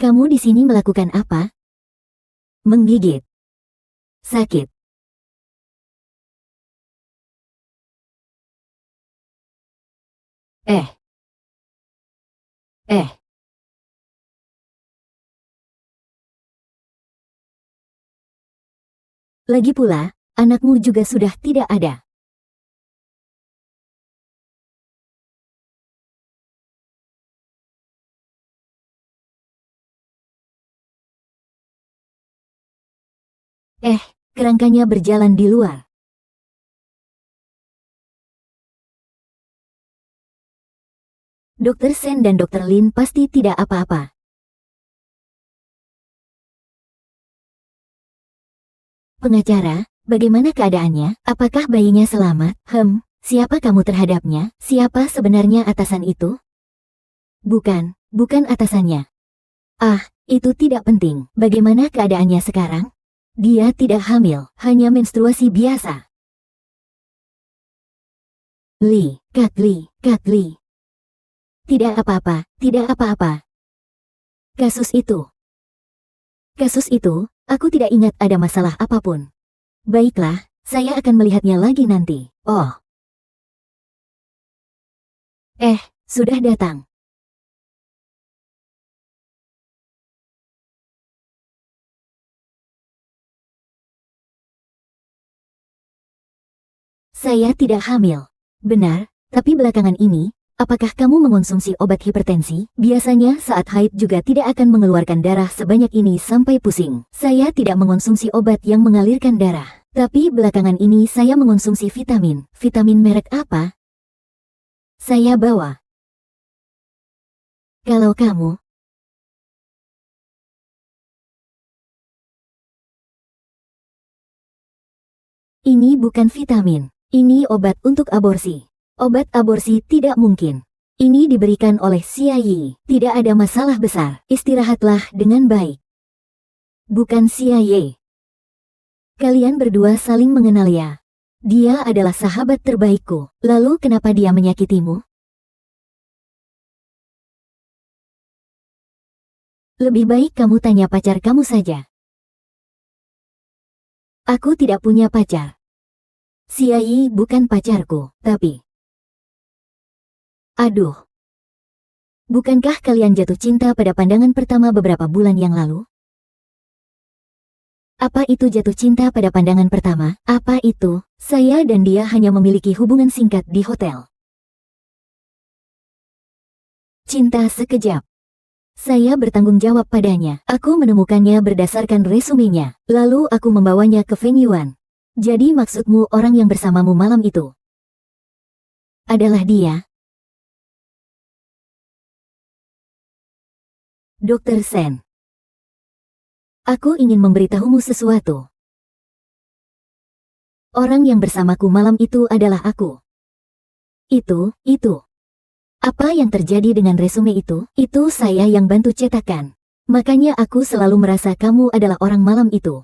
A: Kamu di sini melakukan apa? Menggigit. Sakit. Eh. Lagi pula, anakmu juga sudah tidak ada. Kerangkanya berjalan di luar. Dokter Sen dan Dokter Lin pasti tidak apa-apa. Pengacara, bagaimana keadaannya? Apakah bayinya selamat? Siapa kamu terhadapnya? Siapa sebenarnya atasan itu? Bukan atasannya. Itu tidak penting. Bagaimana keadaannya sekarang? Dia tidak hamil, hanya menstruasi biasa. Kak Li. Tidak apa-apa, tidak apa-apa. Kasus itu, aku tidak ingat ada masalah apapun. Baiklah, saya akan melihatnya lagi nanti. Oh. Sudah datang. Saya tidak hamil. Benar, tapi belakangan ini, apakah kamu mengonsumsi obat hipertensi? Biasanya saat haid juga tidak akan mengeluarkan darah sebanyak ini sampai pusing. Saya tidak mengonsumsi obat yang mengalirkan darah. Tapi belakangan ini saya mengonsumsi vitamin. Vitamin merek apa? Saya bawa. Kalau kamu... Ini bukan vitamin. Ini obat untuk aborsi. Obat aborsi tidak mungkin. Ini diberikan oleh Xia Yi. Tidak ada masalah besar. Istirahatlah dengan baik. Bukan Xia Yi. Kalian berdua saling mengenal ya. Dia adalah sahabat terbaikku. Lalu kenapa dia menyakitimu? Lebih baik kamu tanya pacar kamu saja. Aku tidak punya pacar. Xia Yi bukan pacarku, tapi... Aduh. Bukankah kalian jatuh cinta pada pandangan pertama beberapa bulan yang lalu? Apa itu jatuh cinta pada pandangan pertama? Apa itu? Saya dan dia hanya memiliki hubungan singkat di hotel. Cinta sekejap. Saya bertanggung jawab padanya. Aku menemukannya berdasarkan resumenya. Lalu aku membawanya ke Feng Yuan. Jadi maksudmu orang yang bersamamu malam itu adalah dia? Dokter Sen. Aku ingin memberitahumu sesuatu. Orang yang bersamaku malam itu adalah aku. Itu. Apa yang terjadi dengan resume itu? Itu saya yang bantu cetakan. Makanya aku selalu merasa kamu adalah orang malam itu.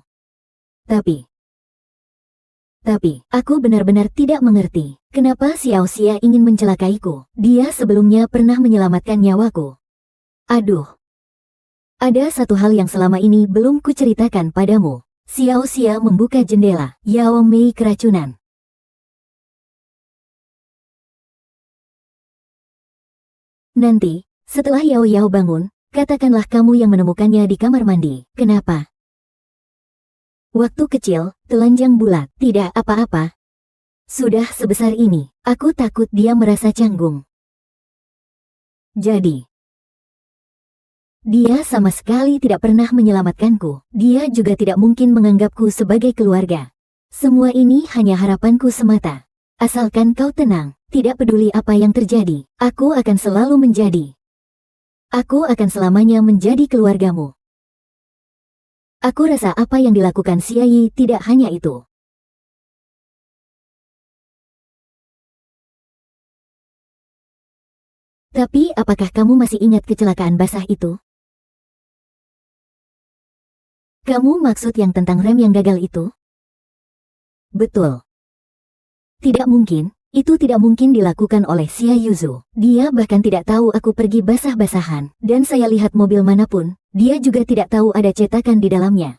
A: Tapi, aku benar-benar tidak mengerti, kenapa Xiao Xia ingin mencelakaiku. Dia sebelumnya pernah menyelamatkan nyawaku. Aduh. Ada satu hal yang selama ini belum kuceritakan padamu. Xiao Xia membuka jendela. Yao Mei keracunan. Nanti, setelah Yao Yao bangun, katakanlah kamu yang menemukannya di kamar mandi. Kenapa? Waktu kecil, telanjang bulat, tidak apa-apa. Sudah sebesar ini, aku takut dia merasa canggung. Jadi, dia sama sekali tidak pernah menyelamatkanku. Dia juga tidak mungkin menganggapku sebagai keluarga. Semua ini hanya harapanku semata. Asalkan kau tenang, tidak peduli apa yang terjadi, aku akan selalu menjadi. Aku akan selamanya menjadi keluargamu. Aku rasa apa yang dilakukan Xiaoyi tidak hanya itu. Tapi apakah kamu masih ingat kecelakaan basah itu? Kamu maksud yang tentang rem yang gagal itu? Betul. Tidak mungkin, itu tidak mungkin dilakukan oleh Xia Yuzu. Dia bahkan tidak tahu aku pergi basah-basahan, dan saya lihat mobil manapun, dia juga tidak tahu ada cetakan di dalamnya.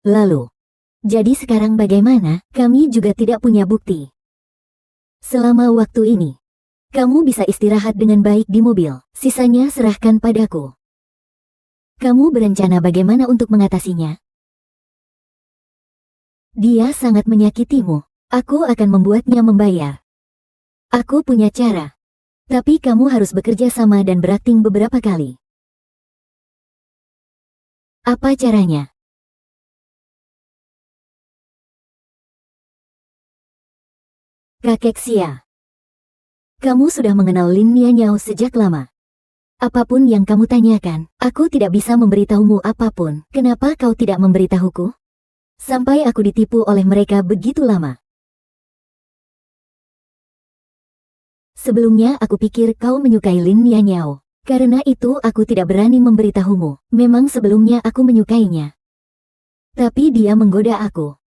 A: Lalu, jadi sekarang bagaimana? Kami juga tidak punya bukti. Selama waktu ini, kamu bisa istirahat dengan baik di mobil, sisanya serahkan padaku. Kamu berencana bagaimana untuk mengatasinya? Dia sangat menyakitimu. Aku akan membuatnya membayar. Aku punya cara. Tapi kamu harus bekerja sama dan berakting beberapa kali. Apa caranya? Kakek Xia. Kamu sudah mengenal Lin Nianyao sejak lama. Apapun yang kamu tanyakan, aku tidak bisa memberitahumu apapun. Kenapa kau tidak memberitahuku? Sampai aku ditipu oleh mereka begitu lama. Sebelumnya aku pikir kau menyukai Lin Nianyao. Karena itu aku tidak berani memberitahumu. Memang sebelumnya aku menyukainya. Tapi dia menggoda aku.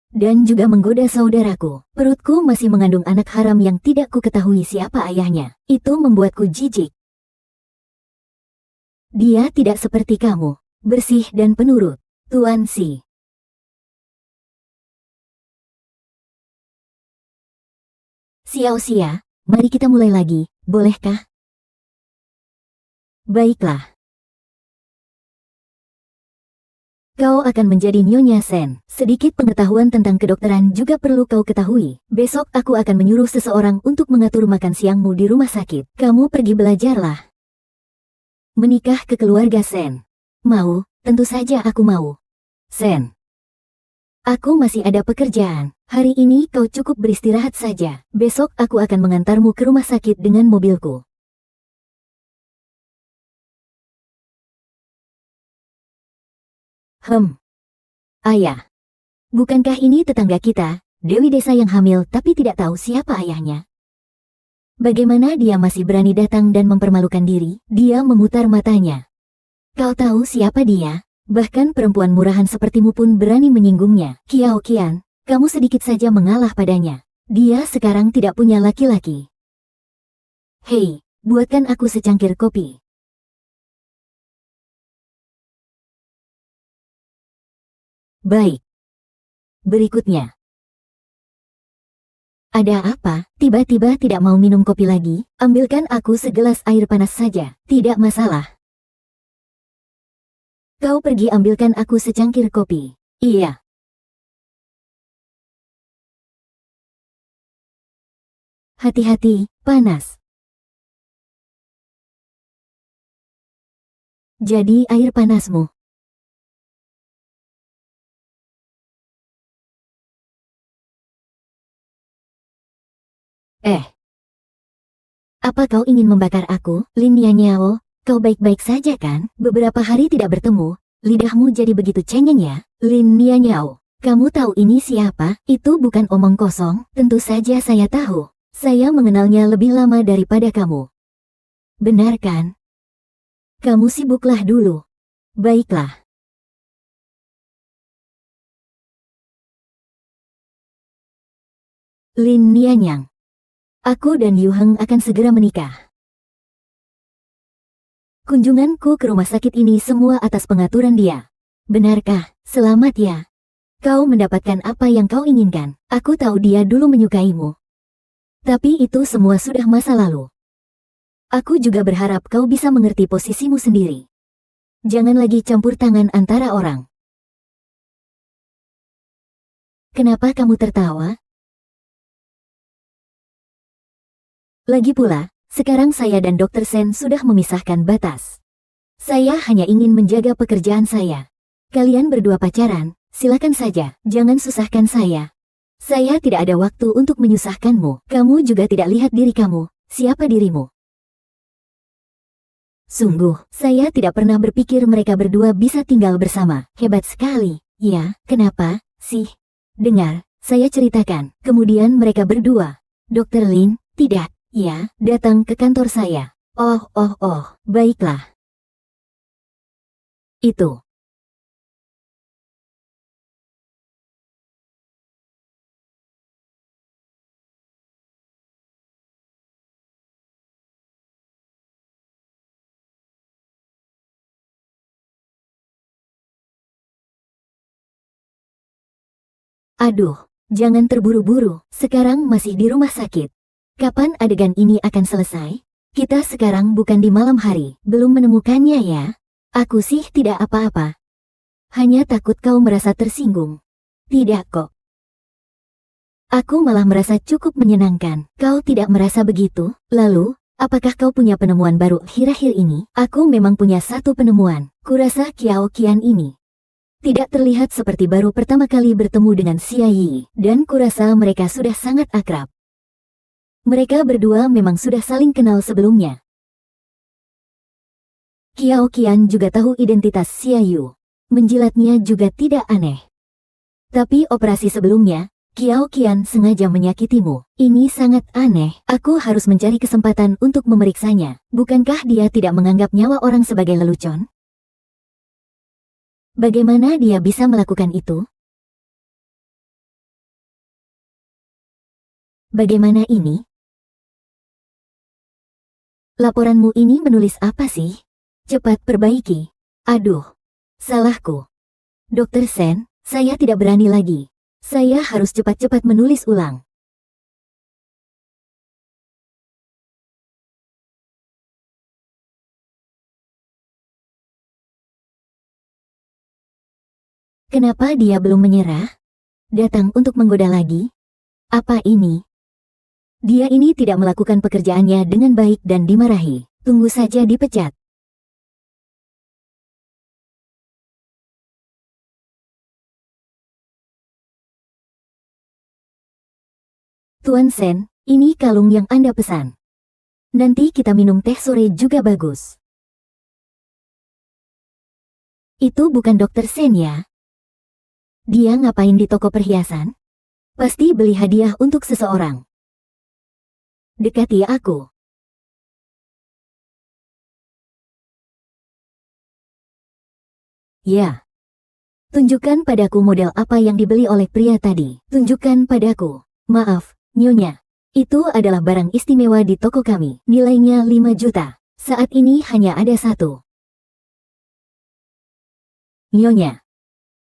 A: Dan juga menggoda saudaraku. Perutku masih mengandung anak haram yang tidak ku ketahui siapa ayahnya. Itu membuatku jijik. Dia tidak seperti kamu. Bersih dan penurut. Tuan Si. Xiao Xia, mari kita mulai lagi, bolehkah? Baiklah. Kau akan menjadi Nyonya Sen. Sedikit pengetahuan tentang kedokteran juga perlu kau ketahui. Besok aku akan menyuruh seseorang untuk mengatur makan siangmu di rumah sakit. Kamu pergi belajarlah. Menikah ke keluarga Sen. Mau, tentu saja aku mau. Sen. Aku masih ada pekerjaan. Hari ini kau cukup beristirahat saja. Besok aku akan mengantarmu ke rumah sakit dengan mobilku. Ayah. Bukankah ini tetangga kita, Dewi Desa yang hamil tapi tidak tahu siapa ayahnya? Bagaimana dia masih berani datang dan mempermalukan diri? Dia memutar matanya. Kau tahu siapa dia? Bahkan perempuan murahan sepertimu pun berani menyinggungnya. Kiao Qian, kamu sedikit saja mengalah padanya. Dia sekarang tidak punya laki-laki. Hei, buatkan aku secangkir kopi. Baik. Berikutnya. Ada apa? Tiba-tiba tidak mau minum kopi lagi? Ambilkan aku segelas air panas saja. Tidak masalah. Kau pergi ambilkan aku secangkir kopi. Iya. Hati-hati, panas. Jadi air panasmu. Apa kau ingin membakar aku, Lin Nianyao? Kau baik-baik saja kan? Beberapa hari tidak bertemu, lidahmu jadi begitu cengeng ya? Lin Nianyao, kamu tahu ini siapa? Itu bukan omong kosong, tentu saja saya tahu. Saya mengenalnya lebih lama daripada kamu. Benar kan? Kamu sibuklah dulu. Baiklah. Lin Nianyang. Aku dan Yu Heng akan segera menikah. Kunjunganku ke rumah sakit ini semua atas pengaturan dia. Benarkah? Selamat ya. Kau mendapatkan apa yang kau inginkan. Aku tahu dia dulu menyukaimu. Tapi itu semua sudah masa lalu. Aku juga berharap kau bisa mengerti posisimu sendiri. Jangan lagi campur tangan antara orang. Kenapa kamu tertawa? Lagi pula, sekarang saya dan Dr. Sen sudah memisahkan batas. Saya hanya ingin menjaga pekerjaan saya. Kalian berdua pacaran, silakan saja, jangan susahkan saya. Saya tidak ada waktu untuk menyusahkanmu. Kamu juga tidak lihat diri kamu. Siapa dirimu? Sungguh, saya tidak pernah berpikir mereka berdua bisa tinggal bersama. Hebat sekali. Ya, kenapa, sih? Dengar, saya ceritakan. Kemudian mereka berdua. Dr. Lin, tidak, ya, datang ke kantor saya. Oh, baiklah. Itu. Aduh, jangan terburu-buru, sekarang masih di rumah sakit. Kapan adegan ini akan selesai? Kita sekarang bukan di malam hari, belum menemukannya ya. Aku sih tidak apa-apa. Hanya takut kau merasa tersinggung. Tidak kok. Aku malah merasa cukup menyenangkan. Kau tidak merasa begitu? Lalu, apakah kau punya penemuan baru akhir-akhir ini? Aku memang punya satu penemuan. Kurasa Kiao Qian ini tidak terlihat seperti baru pertama kali bertemu dengan Xia Yi, dan kurasa mereka sudah sangat akrab. Mereka berdua memang sudah saling kenal sebelumnya. Kiao Qian juga tahu identitas Xia Yu. Menjilatnya juga tidak aneh. Tapi operasi sebelumnya, Kiao Qian sengaja menyakitimu. Ini sangat aneh. Aku harus mencari kesempatan untuk memeriksanya. Bukankah dia tidak menganggap nyawa orang sebagai lelucon? Bagaimana dia bisa melakukan itu? Bagaimana ini? Laporanmu ini menulis apa sih? Cepat perbaiki. Aduh, salahku. Dr. Sen, saya tidak berani lagi. Saya harus cepat-cepat menulis ulang. Kenapa dia belum menyerah? Datang untuk menggoda lagi? Apa ini? Dia ini tidak melakukan pekerjaannya dengan baik dan dimarahi. Tunggu saja dipecat. Tuan Sen, ini kalung yang Anda pesan. Nanti kita minum teh sore juga bagus. Itu bukan Dr. Sen ya? Dia ngapain di toko perhiasan? Pasti beli hadiah untuk seseorang. Dekati aku. Ya. Tunjukkan padaku model apa yang dibeli oleh pria tadi. Tunjukkan padaku. Maaf, Nyonya. Itu adalah barang istimewa di toko kami. Nilainya 5 juta. Saat ini hanya ada satu. Nyonya.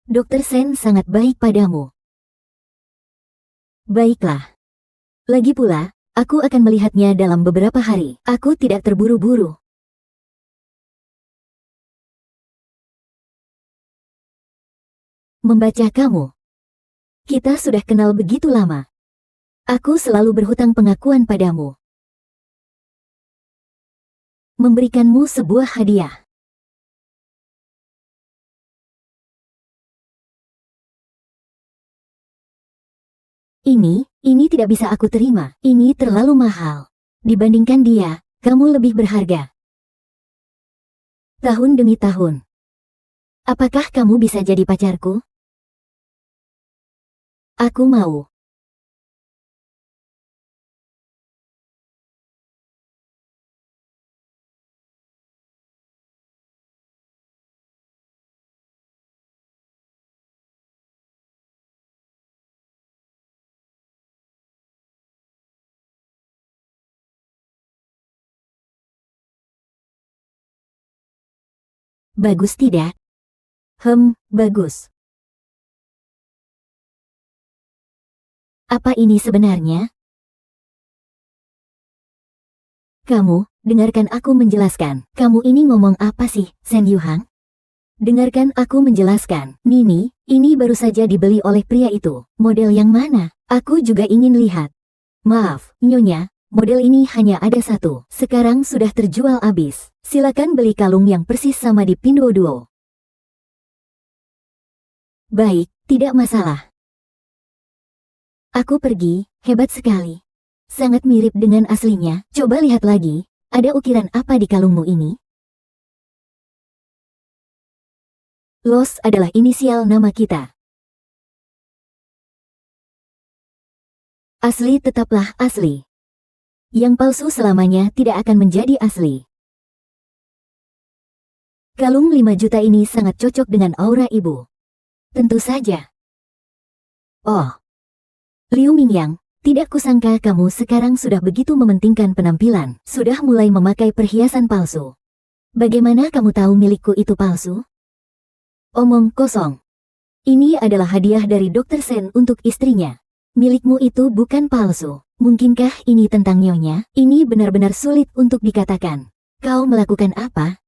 A: Dr. Sen sangat baik padamu. Baiklah. Lagi pula, aku akan melihatnya dalam beberapa hari. Aku tidak terburu-buru. Membaca kamu. Kita sudah kenal begitu lama. Aku selalu berhutang pengakuan padamu. Memberikanmu sebuah hadiah. Ini tidak bisa aku terima. Ini terlalu mahal. Dibandingkan dia, kamu lebih berharga. Tahun demi tahun. Apakah kamu bisa jadi pacarku? Aku mau. Bagus tidak? Bagus. Apa ini sebenarnya? Kamu, dengarkan aku menjelaskan. Kamu ini ngomong apa sih, Sen Yuhang? Dengarkan aku menjelaskan. Nini, Ini baru saja dibeli oleh pria itu. Model yang mana? Aku juga ingin lihat. Maaf, Nyonya, model ini hanya ada satu. Sekarang sudah terjual habis. Silakan beli kalung yang persis sama di Pinduoduo. Baik, tidak masalah. Aku pergi, hebat sekali. Sangat mirip dengan aslinya. Coba lihat lagi, ada ukiran apa di kalungmu ini? Los adalah inisial nama kita. Asli tetaplah asli. Yang palsu selamanya tidak akan menjadi asli. Kalung 5 juta ini sangat cocok dengan aura ibu. Tentu saja. Oh. Liu Mingyang, tidak kusangka kamu sekarang sudah begitu mementingkan penampilan, sudah mulai memakai perhiasan palsu. Bagaimana kamu tahu milikku itu palsu? Omong kosong. Ini adalah hadiah dari Dr. Sen untuk istrinya. Milikmu itu bukan palsu. Mungkinkah ini tentang Nyonya? Ini benar-benar sulit untuk dikatakan. Kau melakukan apa?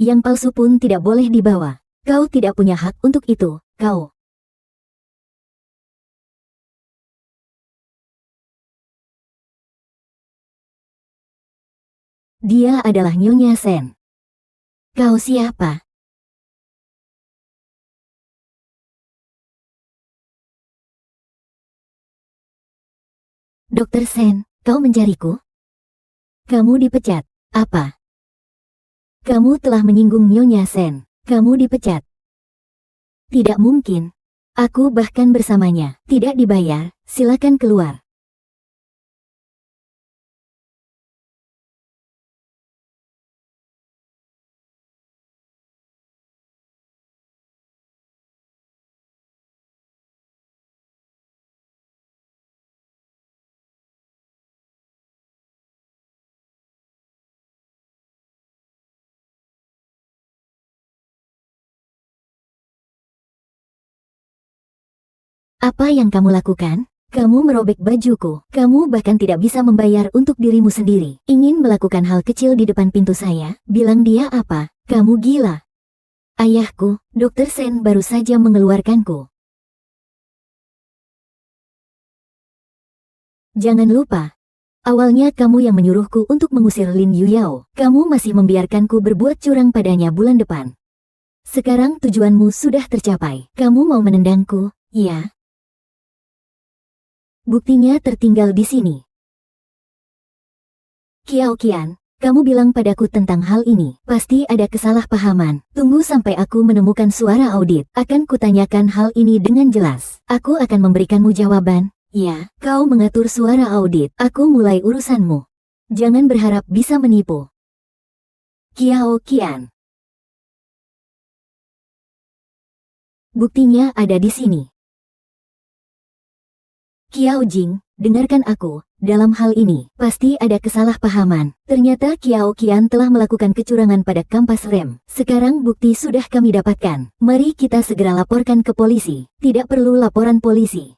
A: Yang palsu pun tidak boleh dibawa. Kau tidak punya hak untuk itu, kau. Dia adalah Nyonya Sen. Kau siapa? Dr. Sen, kau mencariku? Kamu dipecat. Apa? Kamu telah menyinggung Nyonya Sen. Kamu dipecat. Tidak mungkin. Aku bahkan bersamanya. Tidak dibayar, silakan keluar. Apa yang kamu lakukan? Kamu merobek bajuku. Kamu bahkan tidak bisa membayar untuk dirimu sendiri. Ingin melakukan hal kecil di depan pintu saya? Bilang dia apa? Kamu gila. Ayahku, Dr. Sen baru saja mengeluarkanku. Jangan lupa. Awalnya kamu yang menyuruhku untuk mengusir Lin Yuyao. Kamu masih membiarkanku berbuat curang padanya bulan depan. Sekarang tujuanmu sudah tercapai. Kamu mau menendangku, ya? Buktinya tertinggal di sini. Kiao Qian, kamu bilang padaku tentang hal ini. Pasti ada kesalahpahaman. Tunggu sampai aku menemukan suara audit. Akan kutanyakan hal ini dengan jelas. Aku akan memberikanmu jawaban. Ya, kau mengatur suara audit. Aku mulai urusanmu. Jangan berharap bisa menipu. Kiao Qian. Buktinya ada di sini. Kiao Jing, dengarkan aku, dalam hal ini, pasti ada kesalahpahaman. Ternyata Kiao Qian telah melakukan kecurangan pada kampas rem. Sekarang bukti sudah kami dapatkan. Mari kita segera laporkan ke polisi. Tidak perlu laporan polisi.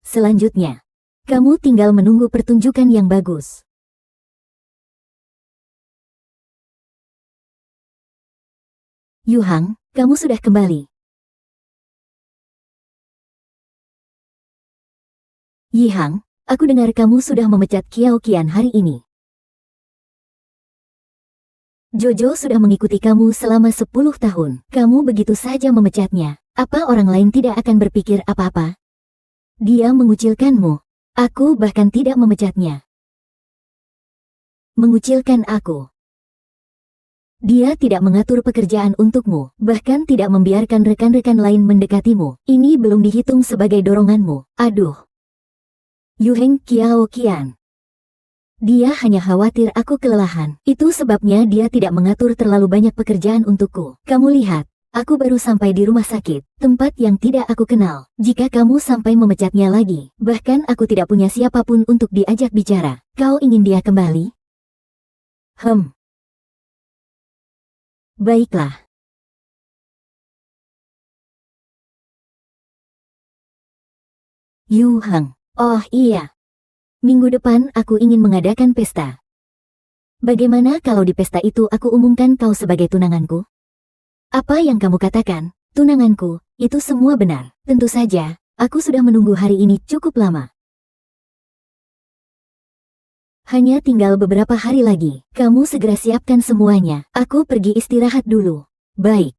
A: Selanjutnya, kamu tinggal menunggu pertunjukan yang bagus. Yu Hang, kamu sudah kembali. Yi Hang, aku dengar kamu sudah memecat Kiao Qian hari ini. Jojo sudah mengikuti kamu selama 10 tahun. Kamu begitu saja memecatnya. Apa orang lain tidak akan berpikir apa-apa? Dia mengucilkanmu. Aku bahkan tidak memecatnya. Mengucilkan aku. Dia tidak mengatur pekerjaan untukmu, bahkan tidak membiarkan rekan-rekan lain mendekatimu. Ini belum dihitung sebagai doronganmu. Aduh. Yu Heng Kiao Qian. Dia hanya khawatir aku kelelahan. Itu sebabnya dia tidak mengatur terlalu banyak pekerjaan untukku. Kamu lihat, aku baru sampai di rumah sakit, tempat yang tidak aku kenal. Jika kamu sampai memecatnya lagi, bahkan aku tidak punya siapapun untuk diajak bicara. Kau ingin dia kembali? Baiklah. Yu Heng. Oh iya. Minggu depan aku ingin mengadakan pesta. Bagaimana kalau di pesta itu aku umumkan kau sebagai tunanganku? Apa yang kamu katakan, tunanganku, itu semua benar. Tentu saja, aku sudah menunggu hari ini cukup lama. Hanya tinggal beberapa hari lagi. Kamu segera siapkan semuanya. Aku pergi istirahat dulu. Baik.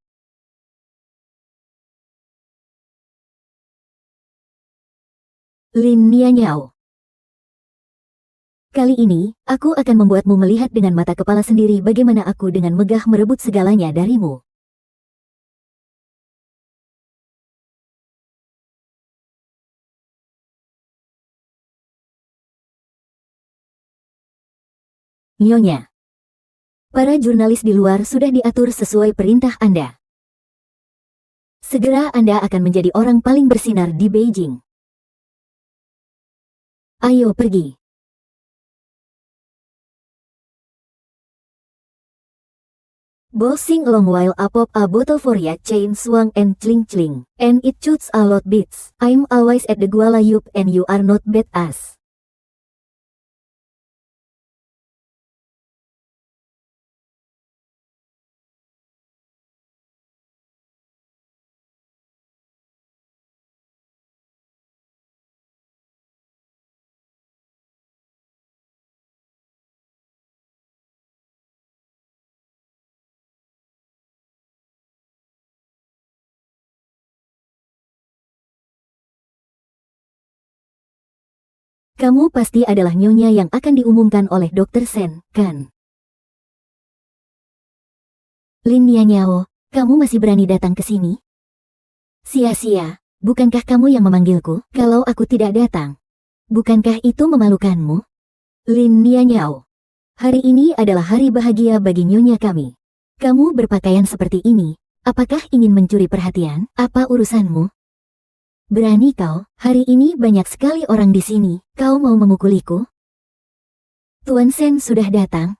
A: Lin Nianyao. Kali ini, aku akan membuatmu melihat dengan mata kepala sendiri bagaimana aku dengan megah merebut segalanya darimu. Nyonya. Para jurnalis di luar sudah diatur sesuai perintah Anda. Segera Anda akan menjadi orang paling bersinar di Beijing. Ayo pergi. Bo sing along while I pop a bottle for ya chain swang and chling chling. And it shoots a lot beats. I'm always at the Guala Yup and you are not bad ass. Kamu pasti adalah nyonya yang akan diumumkan oleh Dr. Sen, kan? Lin Nianyao, kamu masih berani datang ke sini? Sia-sia, bukankah kamu yang memanggilku kalau aku tidak datang? Bukankah itu memalukanmu? Lin Nianyao, hari ini adalah hari bahagia bagi nyonya kami. Kamu berpakaian seperti ini, apakah ingin mencuri perhatian? Apa urusanmu? Berani kau, hari ini banyak sekali orang di sini, kau mau memukuliku? Tuan Sen sudah datang.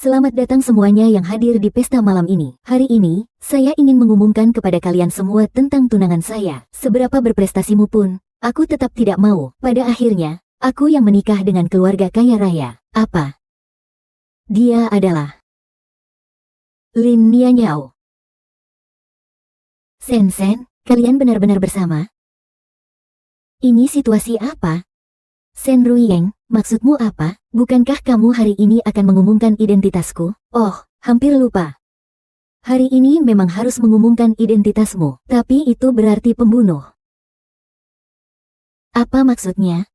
A: Selamat datang semuanya yang hadir di pesta malam ini. Hari ini, saya ingin mengumumkan kepada kalian semua tentang tunangan saya. Seberapa berprestasimu pun, aku tetap tidak mau. Pada akhirnya, aku yang menikah dengan keluarga kaya raya. Apa? Dia adalah Lin Nianyao. Sen, kalian benar-benar bersama? Ini situasi apa? Sen Ruyeng, maksudmu apa? Bukankah kamu hari ini akan mengumumkan identitasku? Oh, hampir lupa. Hari ini memang harus mengumumkan identitasmu, tapi itu berarti pembunuh. Apa maksudnya?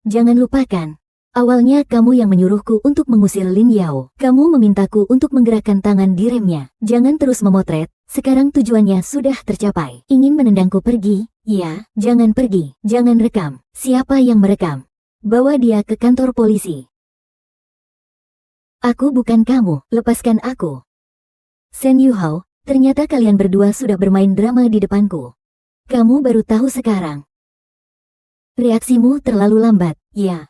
A: Jangan lupakan. Awalnya kamu yang menyuruhku untuk mengusir Lin Yao. Kamu memintaku untuk menggerakkan tangan di remnya. Jangan terus memotret, sekarang tujuannya sudah tercapai. Ingin menendangku pergi? Ya, jangan pergi. Jangan rekam. Siapa yang merekam? Bawa dia ke kantor polisi. Aku bukan kamu, lepaskan aku. Sen Yuhao, ternyata kalian berdua sudah bermain drama di depanku. Kamu baru tahu sekarang. Reaksimu terlalu lambat, ya.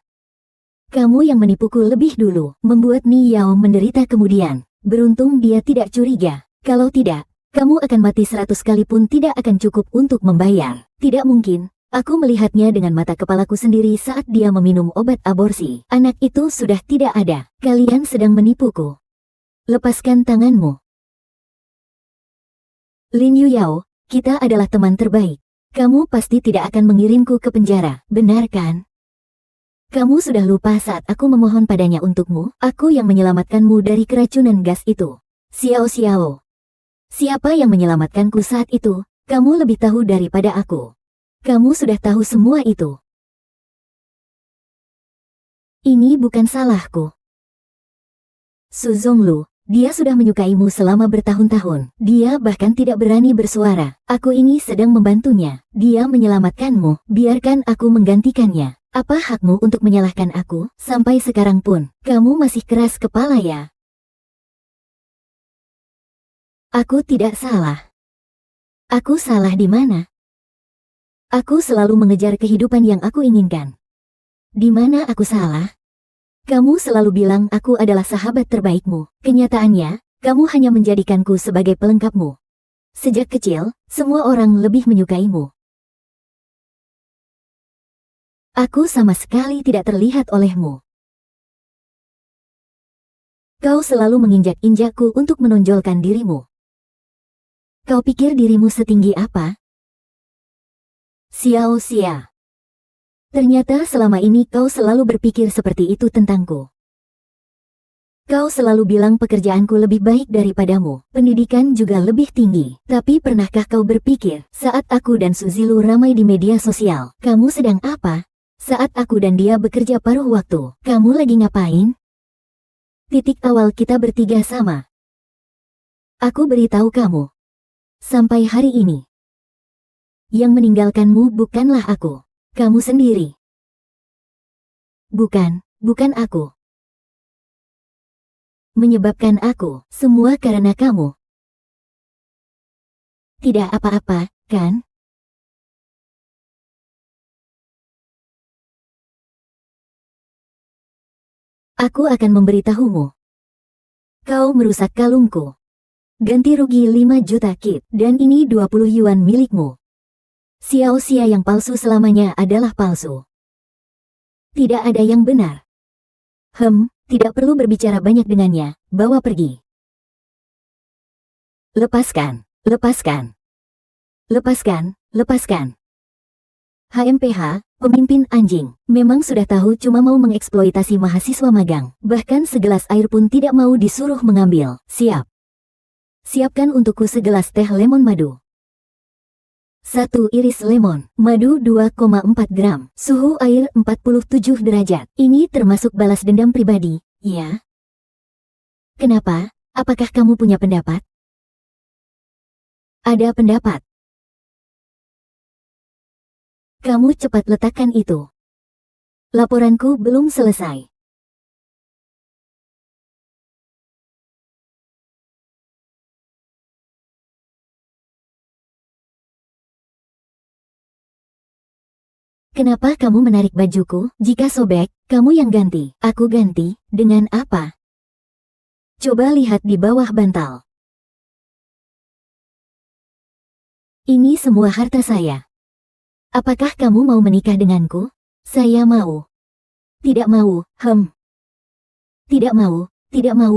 A: Kamu yang menipuku lebih dulu, membuat Ni Yao menderita kemudian. Beruntung dia tidak curiga. Kalau tidak, kamu akan mati 100 kali pun tidak akan cukup untuk membayar. Tidak mungkin, aku melihatnya dengan mata kepalaku sendiri saat dia meminum obat aborsi. Anak itu sudah tidak ada. Kalian sedang menipuku. Lepaskan tanganmu. Lin Yuyao, kita adalah teman terbaik. Kamu pasti tidak akan mengirimku ke penjara, benar kan? Kamu sudah lupa saat aku memohon padanya untukmu, aku yang menyelamatkanmu dari keracunan gas itu. Xiao. Siapa yang menyelamatkanku saat itu, kamu lebih tahu daripada aku. Kamu sudah tahu semua itu. Ini bukan salahku. Su Zonglu, dia sudah menyukaimu selama bertahun-tahun. Dia bahkan tidak berani bersuara. Aku ini sedang membantunya. Dia menyelamatkanmu, biarkan aku menggantikannya. Apa hakmu untuk menyalahkan aku? Sampai sekarang pun, kamu masih keras kepala ya? Aku tidak salah. Aku salah di mana? Aku selalu mengejar kehidupan yang aku inginkan. Di mana aku salah? Kamu selalu bilang aku adalah sahabat terbaikmu. Kenyataannya, kamu hanya menjadikanku sebagai pelengkapmu. Sejak kecil, semua orang lebih menyukaimu. Aku sama sekali tidak terlihat olehmu. Kau selalu menginjak-injakku untuk menonjolkan dirimu. Kau pikir dirimu setinggi apa? Xiao Xia. Ternyata selama ini kau selalu berpikir seperti itu tentangku. Kau selalu bilang pekerjaanku lebih baik daripadamu, pendidikan juga lebih tinggi. Tapi pernahkah kau berpikir, saat aku dan Suzilu ramai di media sosial, kamu sedang apa? Saat aku dan dia bekerja paruh waktu, kamu lagi ngapain? Titik awal kita bertiga sama. Aku beritahu kamu. Sampai hari ini. Yang meninggalkanmu bukanlah aku. Kamu sendiri. Bukan aku. Menyebabkan aku, semua karena kamu. Tidak apa-apa, kan? Aku akan memberitahumu. Kau merusak kalungku. Ganti rugi 5 juta kit, dan ini 20 yuan milikmu. Xiao Xia yang palsu selamanya adalah palsu. Tidak ada yang benar. Tidak perlu berbicara banyak dengannya, bawa pergi. Lepaskan. HMPH, pemimpin anjing, memang sudah tahu cuma mau mengeksploitasi mahasiswa magang. Bahkan segelas air pun tidak mau disuruh mengambil. Siap. Siapkan untukku segelas teh lemon madu. 1 iris lemon, madu 2,4 gram, suhu air 47 derajat. Ini termasuk balas dendam pribadi, ya? Kenapa? Apakah kamu punya pendapat? Ada pendapat. Kamu cepat letakkan itu. Laporanku belum selesai. Kenapa kamu menarik bajuku? Jika sobek, kamu yang ganti. Aku ganti, dengan apa? Coba lihat di bawah bantal. Ini semua harta saya. Apakah kamu mau menikah denganku? Saya mau. Tidak mau, Tidak mau,